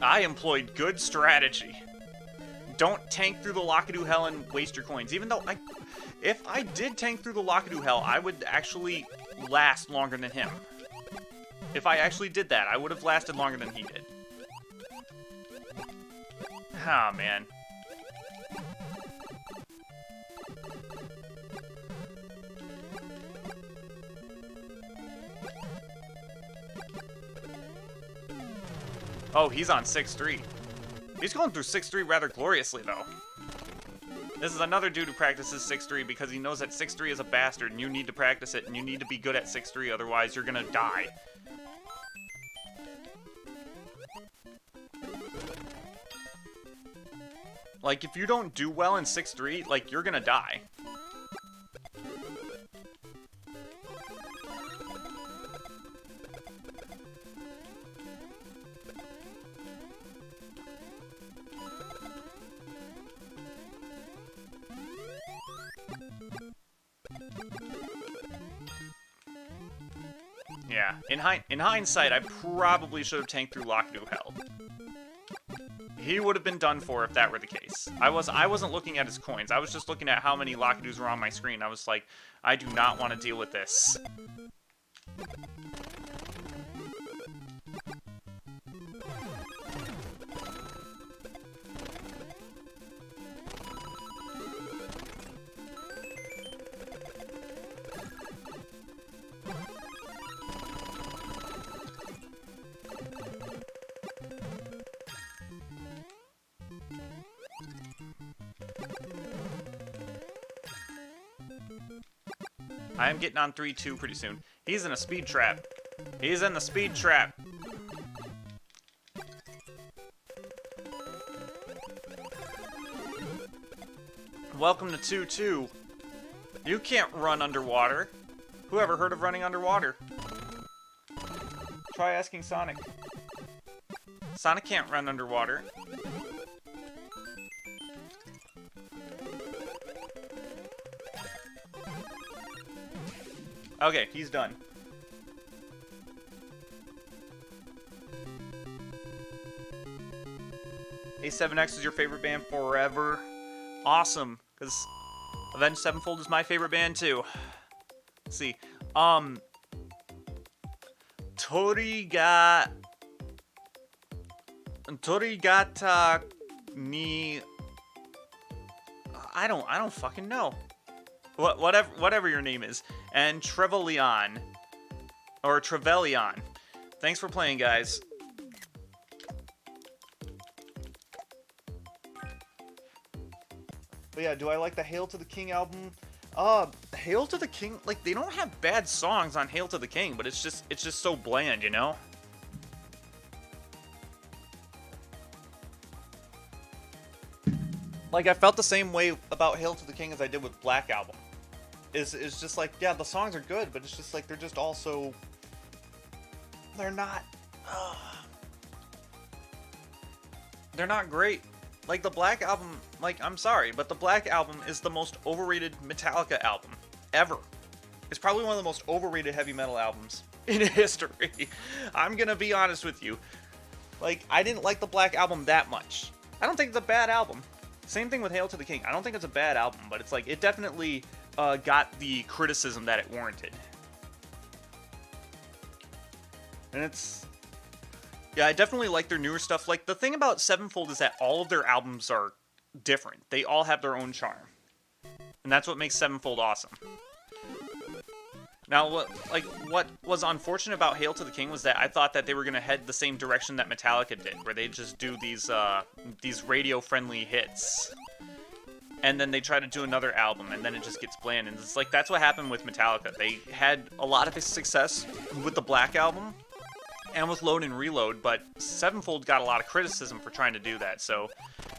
I employed good strategy. Don't tank through the Lockadoo Hell and waste your coins. Even though if I did tank through the Lockadoo Hell, I would actually last longer than him. If I actually did that, I would have lasted longer than he did. Ah, man. Oh, he's on 6-3. He's going through 6-3 rather gloriously, though. This is another dude who practices 6-3 because he knows that 6-3 is a bastard and you need to practice it and you need to be good at 6-3, otherwise you're gonna die. Like, if you don't do well in 6-3, like, you're gonna die. Yeah, in hindsight, I probably should have tanked through Lockadoo Hell. He would have been done for if that were the case. I wasn't looking at his coins. I was just looking at how many Lockadoos were on my screen. I was like, I do not want to deal with this. I am getting on 3-2 pretty soon. He's in a speed trap. He's in the speed trap. Welcome to 2-2. You can't run underwater. Who ever heard of running underwater? Try asking Sonic. Sonic can't run underwater. Okay, he's done. A7X is your favorite band forever. Awesome, because Avenged Sevenfold is my favorite band too. Let's see. Torigata ni I don't fucking know. Whatever your name is. And Trevelyan. Or Trevelyan. Thanks for playing, guys. But yeah, do I like the Hail to the King album? Hail to the King, like, they don't have bad songs on Hail to the King, but it's just so bland, you know? Like, I felt the same way about Hail to the King as I did with Black Album. It's just like, yeah, the songs are good, but it's just like, they're just also... They're not... they're not great. Like, the Black Album, like, I'm sorry, but the Black Album is the most overrated Metallica album ever. It's probably one of the most overrated heavy metal albums in history. I'm gonna be honest with you. Like, I didn't like the Black Album that much. I don't think it's a bad album. Same thing with Hail to the King. I don't think it's a bad album, but it's like, it definitely got the criticism that it warranted. And it's... Yeah, I definitely like their newer stuff. Like, the thing about Sevenfold is that all of their albums are different. They all have their own charm. And that's what makes Sevenfold awesome. Now, what was unfortunate about Hail to the King was that I thought that they were going to head the same direction that Metallica did, where they just do these radio-friendly hits. And then they try to do another album, and then it just gets bland. And it's like, that's what happened with Metallica. They had a lot of success with the Black Album, and with Load and Reload, but Sevenfold got a lot of criticism for trying to do that, so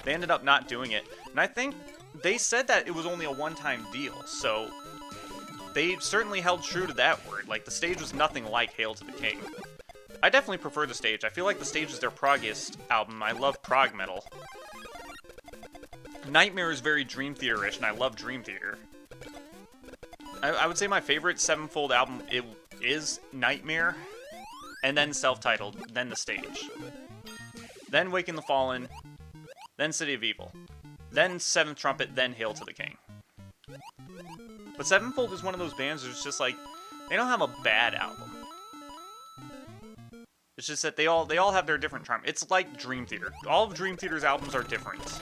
they ended up not doing it. And I think they said that it was only a one-time deal, so they certainly held true to that word. Like, the stage was nothing like Hail to the King. I definitely prefer the stage. I feel like the stage is their proggiest album. I love prog metal. Nightmare is very Dream Theater-ish, and I love Dream Theater. I would say my favorite Sevenfold album is Nightmare, and then Self-Titled, then The Stage. Then Waking the Fallen, then City of Evil, then Seventh Trumpet, then Hail to the King. But Sevenfold is one of those bands that's just like, they don't have a bad album. It's just that they all have their different charm. It's like Dream Theater. All of Dream Theater's albums are different.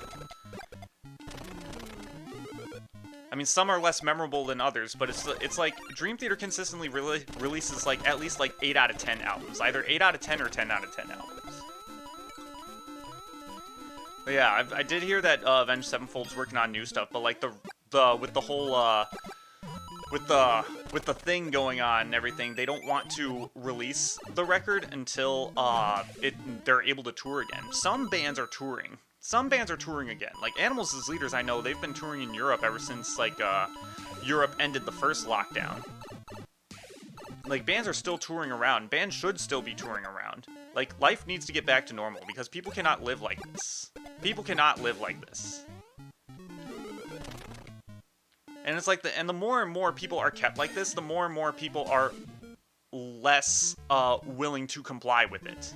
I mean, some are less memorable than others, but it's like Dream Theater consistently releases like at least like 8 out of 10 albums, either 8 out of 10 or 10 out of 10 albums. But yeah, I did hear that Avenged Sevenfold's working on new stuff, but like with the whole with the thing going on and everything, they don't want to release the record until they're able to tour again. Some bands are touring. Some bands are touring again. Like, Animals as Leaders, I know, they've been touring in Europe ever since, like, Europe ended the first lockdown. Like, bands are still touring around. Bands should still be touring around. Like, life needs to get back to normal, because people cannot live like this. People cannot live like this. And it's like, the more and more people are kept like this, the more and more people are less willing to comply with it.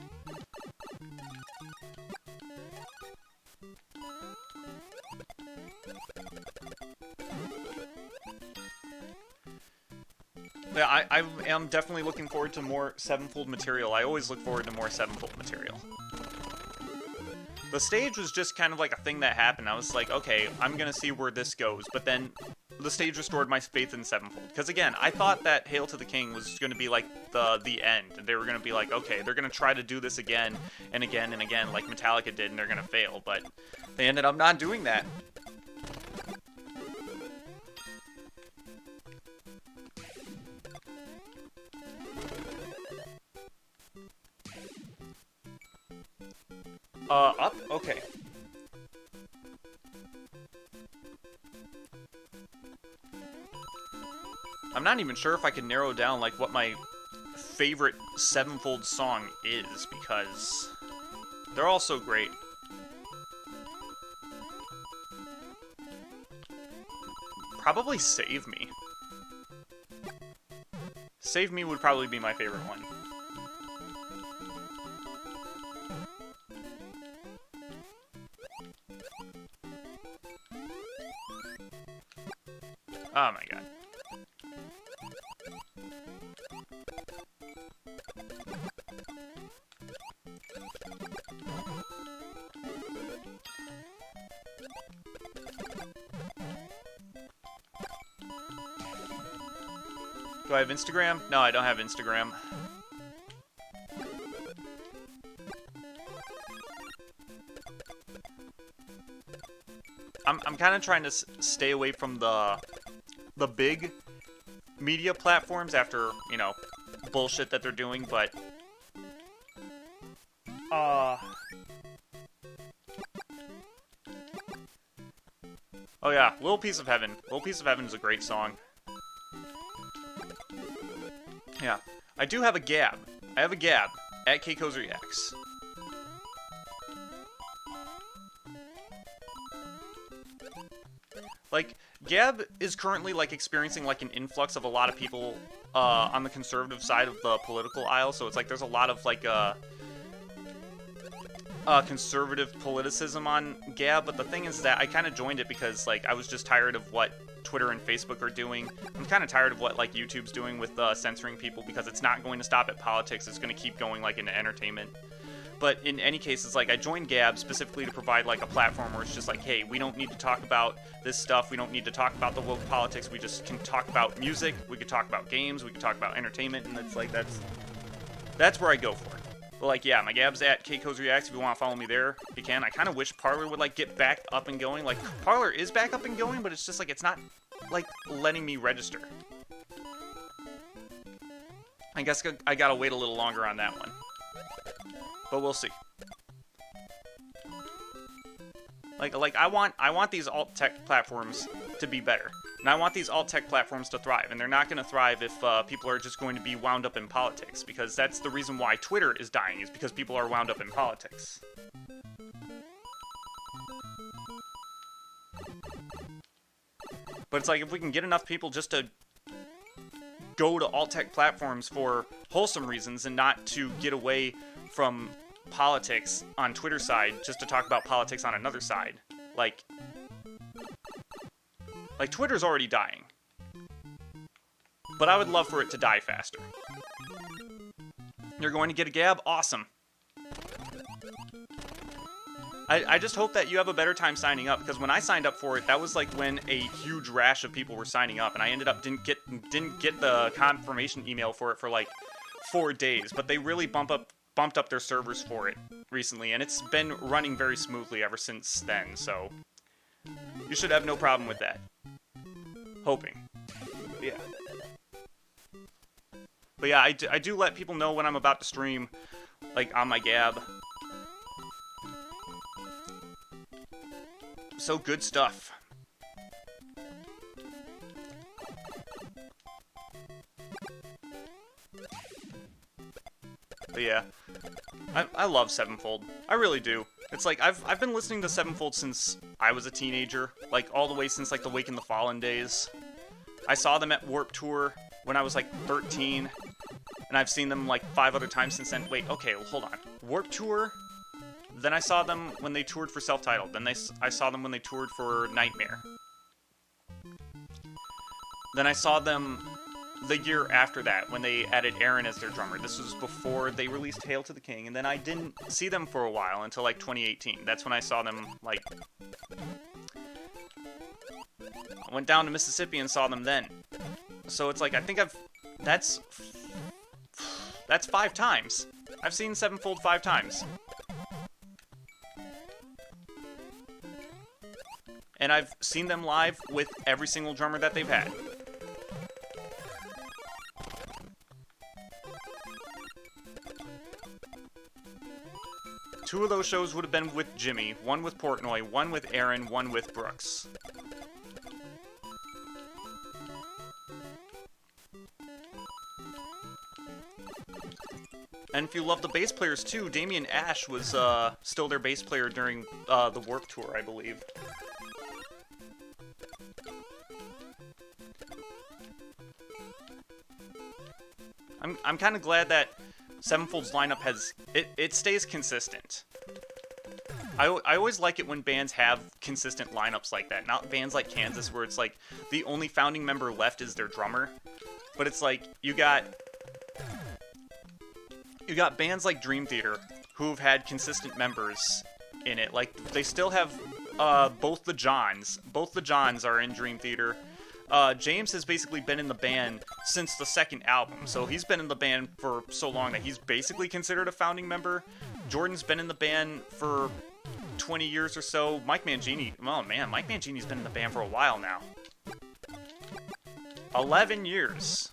Yeah, I am definitely looking forward to more Sevenfold material. I always look forward to more Sevenfold material. The stage was just kind of like a thing that happened. I was like, okay, I'm gonna see where this goes. But then the stage restored my faith in Sevenfold. Because again, I thought that Hail to the King was gonna be like the end. They were gonna be like, okay, they're gonna try to do this again and again and again, like Metallica did, and they're gonna fail. But they ended up not doing that. Up? Okay. I'm not even sure if I can narrow down, like, what my favorite Sevenfold song is, because they're all so great. Probably Save Me. Save Me would probably be my favorite one. Oh my god. Do I have Instagram? No, I don't have Instagram. I'm kind of trying to stay away from the big media platforms after, you know, bullshit that they're doing, but Oh yeah, Little Piece of Heaven. Little Piece of Heaven is a great song. Yeah. I do have a Gab. I have a Gab at Keiko's Reacts. Like, Gab is currently, like, experiencing, like, an influx of a lot of people on the conservative side of the political aisle, so it's like there's a lot of, like, conservative politicism on Gab, but the thing is that I kind of joined it because, like, I was just tired of what Twitter and Facebook are doing. I'm kind of tired of what, like, YouTube's doing with censoring people, because it's not going to stop at politics, it's going to keep going, like, into entertainment. But in any case, it's like I joined Gab specifically to provide like a platform where it's just like, hey, we don't need to talk about this stuff. We don't need to talk about the woke politics. We just can talk about music. We could talk about games. We could talk about entertainment. And it's like, that's where I go for it. But like, yeah, my Gab's at Keiko's Reacts. If you want to follow me there, you can. I kind of wish Parler would like get back up and going. Like, Parler is back up and going, but it's just like, it's not like letting me register. I guess I gotta wait a little longer on that one. But we'll see. Like I want these alt tech platforms to be better, and I want these alt tech platforms to thrive. And they're not going to thrive if people are just going to be wound up in politics, because that's the reason why Twitter is dying, is because people are wound up in politics. But it's like, if we can get enough people just to go to alt tech platforms for wholesome reasons and not to get away from politics on Twitter side just to talk about politics on another side. Like Twitter's already dying. But I would love for it to die faster. You're going to get a Gab? Awesome. I just hope that you have a better time signing up, because when I signed up for it, that was like when a huge rash of people were signing up, and I ended up didn't get the confirmation email for it for like 4 days. But they really bumped up their servers for it recently, and it's been running very smoothly ever since then, so you should have no problem with that. Hoping. But yeah. But yeah, I do let people know when I'm about to stream, like, on my Gab. So good stuff. But yeah, I love Sevenfold. I really do. It's like, I've been listening to Sevenfold since I was a teenager, like all the way since like the Wake in the Fallen days. I saw them at Warped Tour when I was like 13, and I've seen them like 5 other times since then. Wait, okay, hold on. Warped Tour? Then I saw them when they toured for Self-Titled. Then I saw them when they toured for Nightmare. Then I saw them the year after that, when they added Aaron as their drummer. This was before they released Hail to the King, and then I didn't see them for a while until like 2018. That's when I saw them, like, I went down to Mississippi and saw them then. So it's like, I think that's 5 times. I've seen Sevenfold 5 times. And I've seen them live with every single drummer that they've had. Two of those shows would have been with Jimmy, one with Portnoy, one with Aaron, one with Brooks. And if you love the bass players too, Damian Ash was still their bass player during the Warped Tour, I believe. I'm kind of glad that Sevenfold's lineup it stays consistent. I always like it when bands have consistent lineups like that. Not bands like Kansas, where it's like the only founding member left is their drummer. But it's like you got bands like Dream Theater who've had consistent members in it. Like, they still have both the Johns. Both the Johns are in Dream Theater. James has basically been in the band since the second album, so he's been in the band for so long that he's basically considered a founding member. Jordan's been in the band for 20 years or so. Mike Mangini, oh man, Mike Mangini's been in the band for a while now. 11 years.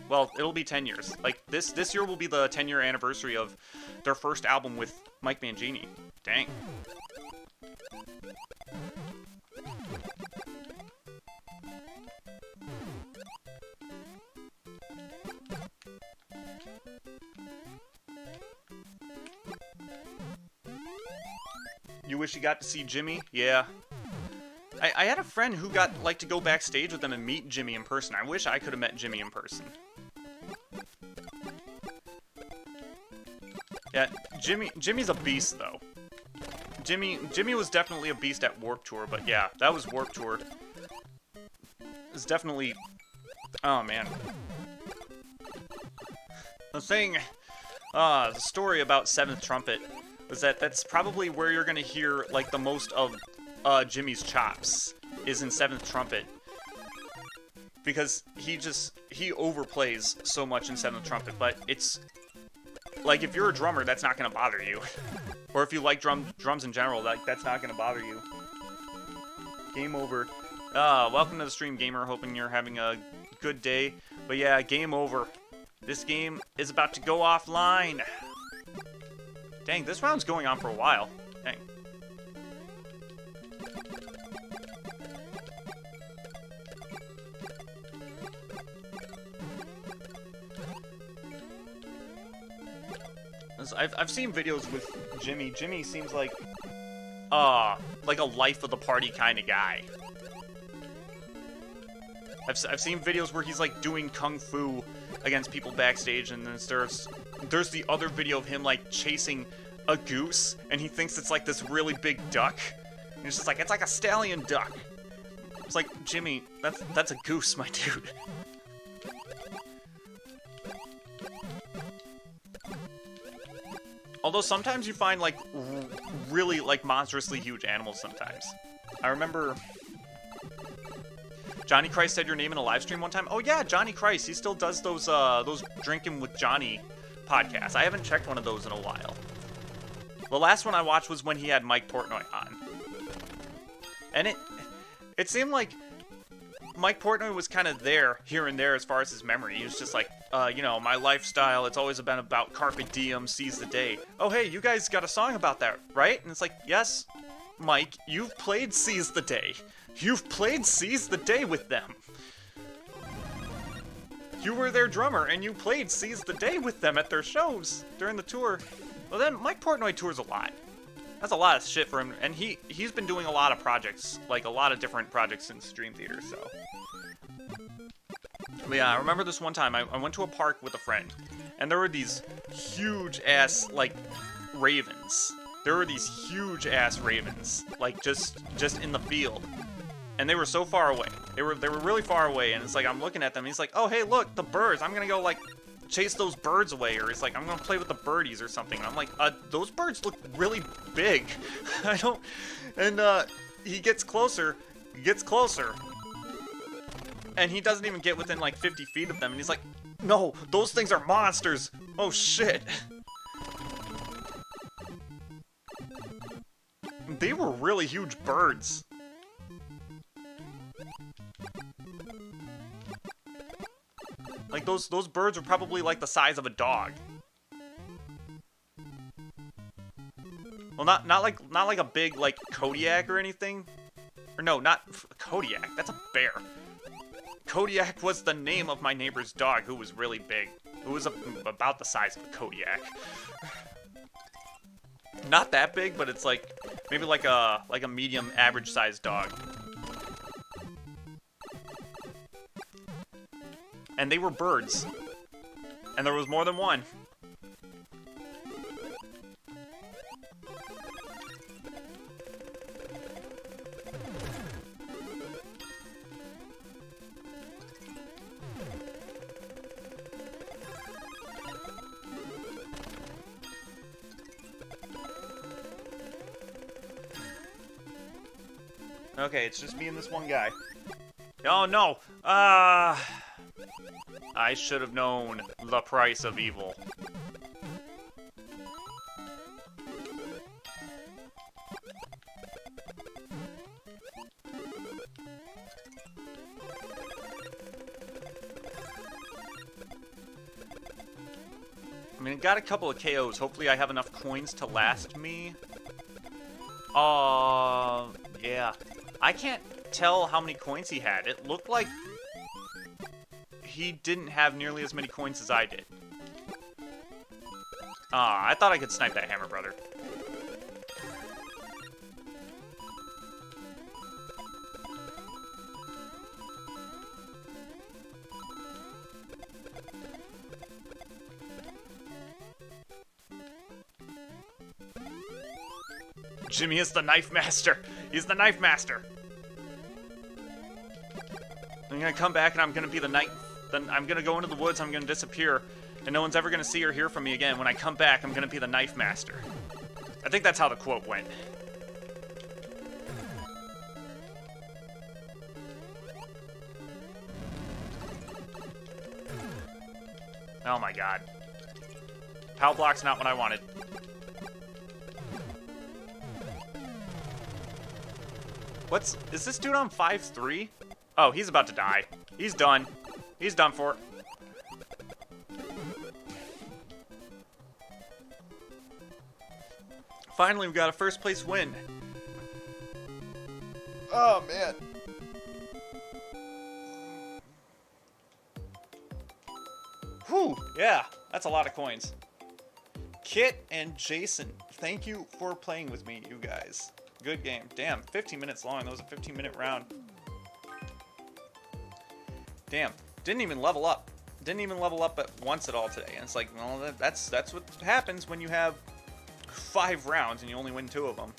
Well, it'll be 10 years. Like, this year will be the 10-year anniversary of their first album with Mike Mangini. Dang. You wish you got to see Jimmy? Yeah. I had a friend who got, like, to go backstage with them and meet Jimmy in person. I wish I could have met Jimmy in person. Yeah, Jimmy's a beast, though. Jimmy was definitely a beast at Warped Tour, but yeah, that was Warped Tour. It's definitely... Oh, man. The thing... the story about 7th Trumpet was that that's probably where you're going to hear, like, the most of Jimmy's chops, is in 7th Trumpet. Because he overplays so much in 7th Trumpet, but it's... Like, if you're a drummer, that's not going to bother you. Or if you like drums in general, like, that's not going to bother you. Game over. Welcome to the stream, gamer. Hoping you're having a good day. But yeah, game over. This game is about to go offline. Dang, this round's going on for a while. Dang. I've seen videos with Jimmy. Jimmy seems like a life of the party kind of guy. I've seen videos where he's like doing kung fu against people backstage, and then there's the other video of him like chasing a goose, and he thinks it's like this really big duck. And it's just like, it's like a stallion duck. It's like, Jimmy, that's a goose, my dude. Although sometimes you find, like, really, like, monstrously huge animals sometimes. I remember Johnny Christ said your name in a live stream one time. Oh, yeah, Johnny Christ. He still does those Drinking with Johnny podcasts. I haven't checked one of those in a while. The last one I watched was when he had Mike Portnoy on. And it seemed like Mike Portnoy was kind of there, here and there, as far as his memory. He was just like, you know, my lifestyle, it's always been about carpe diem, seize the day. Oh, hey, you guys got a song about that, right? And it's like, yes, Mike, you've played Seize the Day. You've played Seize the Day with them. You were their drummer, and you played Seize the Day with them at their shows during the tour. Well, then, Mike Portnoy tours a lot. That's a lot of shit for him, and he's been doing a lot of projects, like a lot of different projects in Stream Theater, so. But yeah, I remember this one time, I went to a park with a friend, and there were these huge-ass, like, ravens. There were these huge-ass ravens, like, just in the field. And they were so far away. They were really far away, and it's like, I'm looking at them, and he's like, oh, hey, look, the birds, I'm gonna go, like, chase those birds away, or it's like, I'm gonna play with the birdies or something. And I'm like, those birds look really big. And he gets closer, and he doesn't even get within like 50 feet of them, and he's like, no, those things are monsters. Oh shit. They were really huge birds. Like, those birds are probably, like, the size of a dog. Well, not like a big, like, Kodiak or anything. Or no, not Kodiak. That's a bear. Kodiak was the name of my neighbor's dog, who was really big. Who was about the size of a Kodiak. Not that big, but it's, like, maybe like a medium, average-sized dog. And they were birds. And there was more than one. Okay, it's just me and this one guy. Oh no! I should have known the price of evil. I mean, I got a couple of KOs. Hopefully I have enough coins to last me. Yeah. I can't tell how many coins he had. It looked like he didn't have nearly as many coins as I did. I thought I could snipe that hammer, brother. Jimmy is the knife master. He's the knife master. I'm gonna come back and I'm gonna be the knight. Then I'm gonna go into the woods. I'm gonna disappear, and no one's ever gonna see or hear from me again. When I come back, I'm gonna be the knife master. I think that's how the quote went. Oh my god. Pow block's not what I wanted. Is this dude on 5-3? Oh, he's about to die. He's done. He's done for. Finally, we got a first place win. Oh, man. Whew, yeah, that's a lot of coins. Kit and Jason, thank you for playing with me, you guys. Good game. Damn, 15 minutes long. That was a 15-minute round. Damn, didn't even level up. Didn't even level up at once at all today. And it's like, well, that's what happens when you have 5 rounds and you only win 2 of them.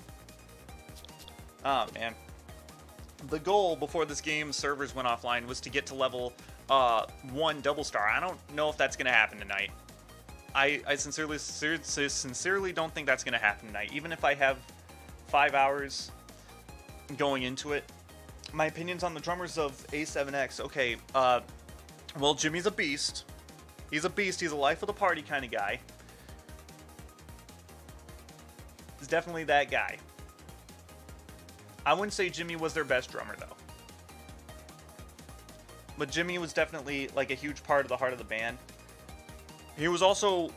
Oh, man. The goal before this game's servers went offline was to get to level 1 double star. I don't know if that's going to happen tonight. I sincerely don't think that's going to happen tonight. Even if I have 5 hours going into it. My opinions on the drummers of A7X. Okay, well, Jimmy's a beast. He's a beast. He's a life of the party kind of guy. He's definitely that guy. I wouldn't say Jimmy was their best drummer, though. But Jimmy was definitely, like, a huge part of the heart of the band. He was also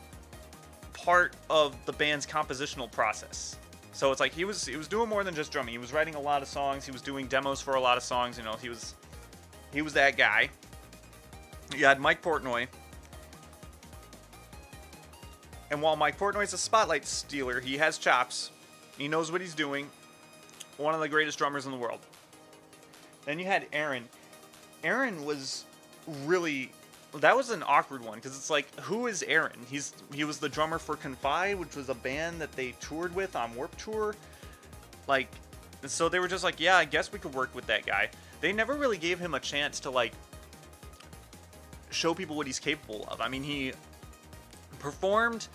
part of the band's compositional process. So it's like he was doing more than just drumming. He was writing a lot of songs. He was doing demos for a lot of songs. You know, he was that guy. You had Mike Portnoy. And while Mike Portnoy's a spotlight stealer, he has chops. He knows what he's doing. One of the greatest drummers in the world. Then you had Aaron. Aaron was really... That was an awkward one, because it's like, who is Aaron? He was the drummer for Confide, which was a band that they toured with on Warped Tour. Like, so they were just like, yeah, I guess we could work with that guy. They never really gave him a chance to, like, show people what he's capable of. I mean, he performed,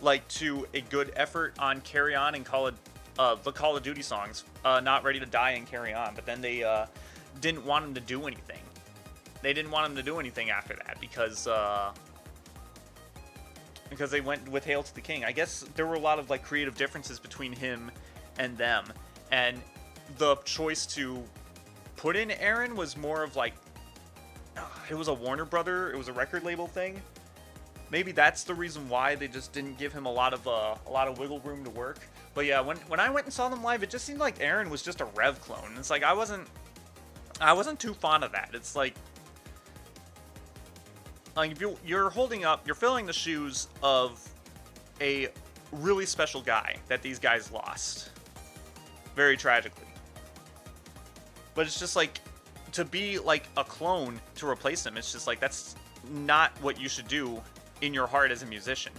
like, to a good effort on Carry On and the Call of Duty songs, Not Ready to Die and Carry On, but then they didn't want him to do anything. They didn't want him to do anything after that because they went with Hail to the King. I guess there were a lot of, like, creative differences between him and them, and the choice to put in Aaron was more of like, it was a Warner Brother, it was a record label thing. Maybe that's the reason why they just didn't give him a lot of wiggle room to work. But yeah, when I went and saw them live, it just seemed like Aaron was just a Rev clone. It's like I wasn't too fond of that. It's like if you're filling the shoes of a really special guy that these guys lost, very tragically. But it's just like, to be like a clone to replace him, it's just like, that's not what you should do in your heart as a musician.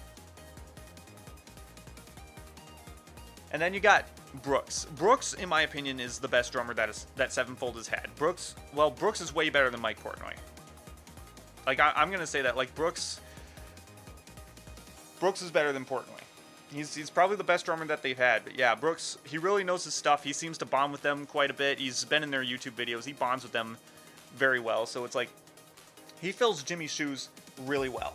And then you got Brooks. Brooks, in my opinion, is the best drummer that Sevenfold has had. Brooks is way better than Mike Portnoy. Like, I'm gonna say that. Like, Brooks is better than Portnoy. He's probably the best drummer that they've had. But yeah, Brooks, he really knows his stuff. He seems to bond with them quite a bit. He's been in their YouTube videos. He bonds with them very well. So it's like, he fills Jimmy's shoes really well.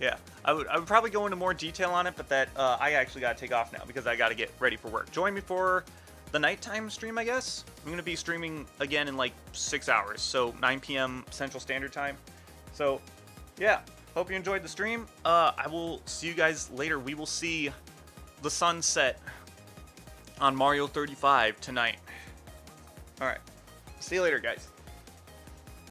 Yeah, I would probably go into more detail on it, but that I actually got to take off now because I got to get ready for work. Join me for the nighttime stream, I guess. I'm going to be streaming again in like 6 hours, so 9 p.m. Central Standard Time. So, yeah, hope you enjoyed the stream. I will see you guys later. We will see the sunset on Mario 35 tonight. All right, see you later, guys.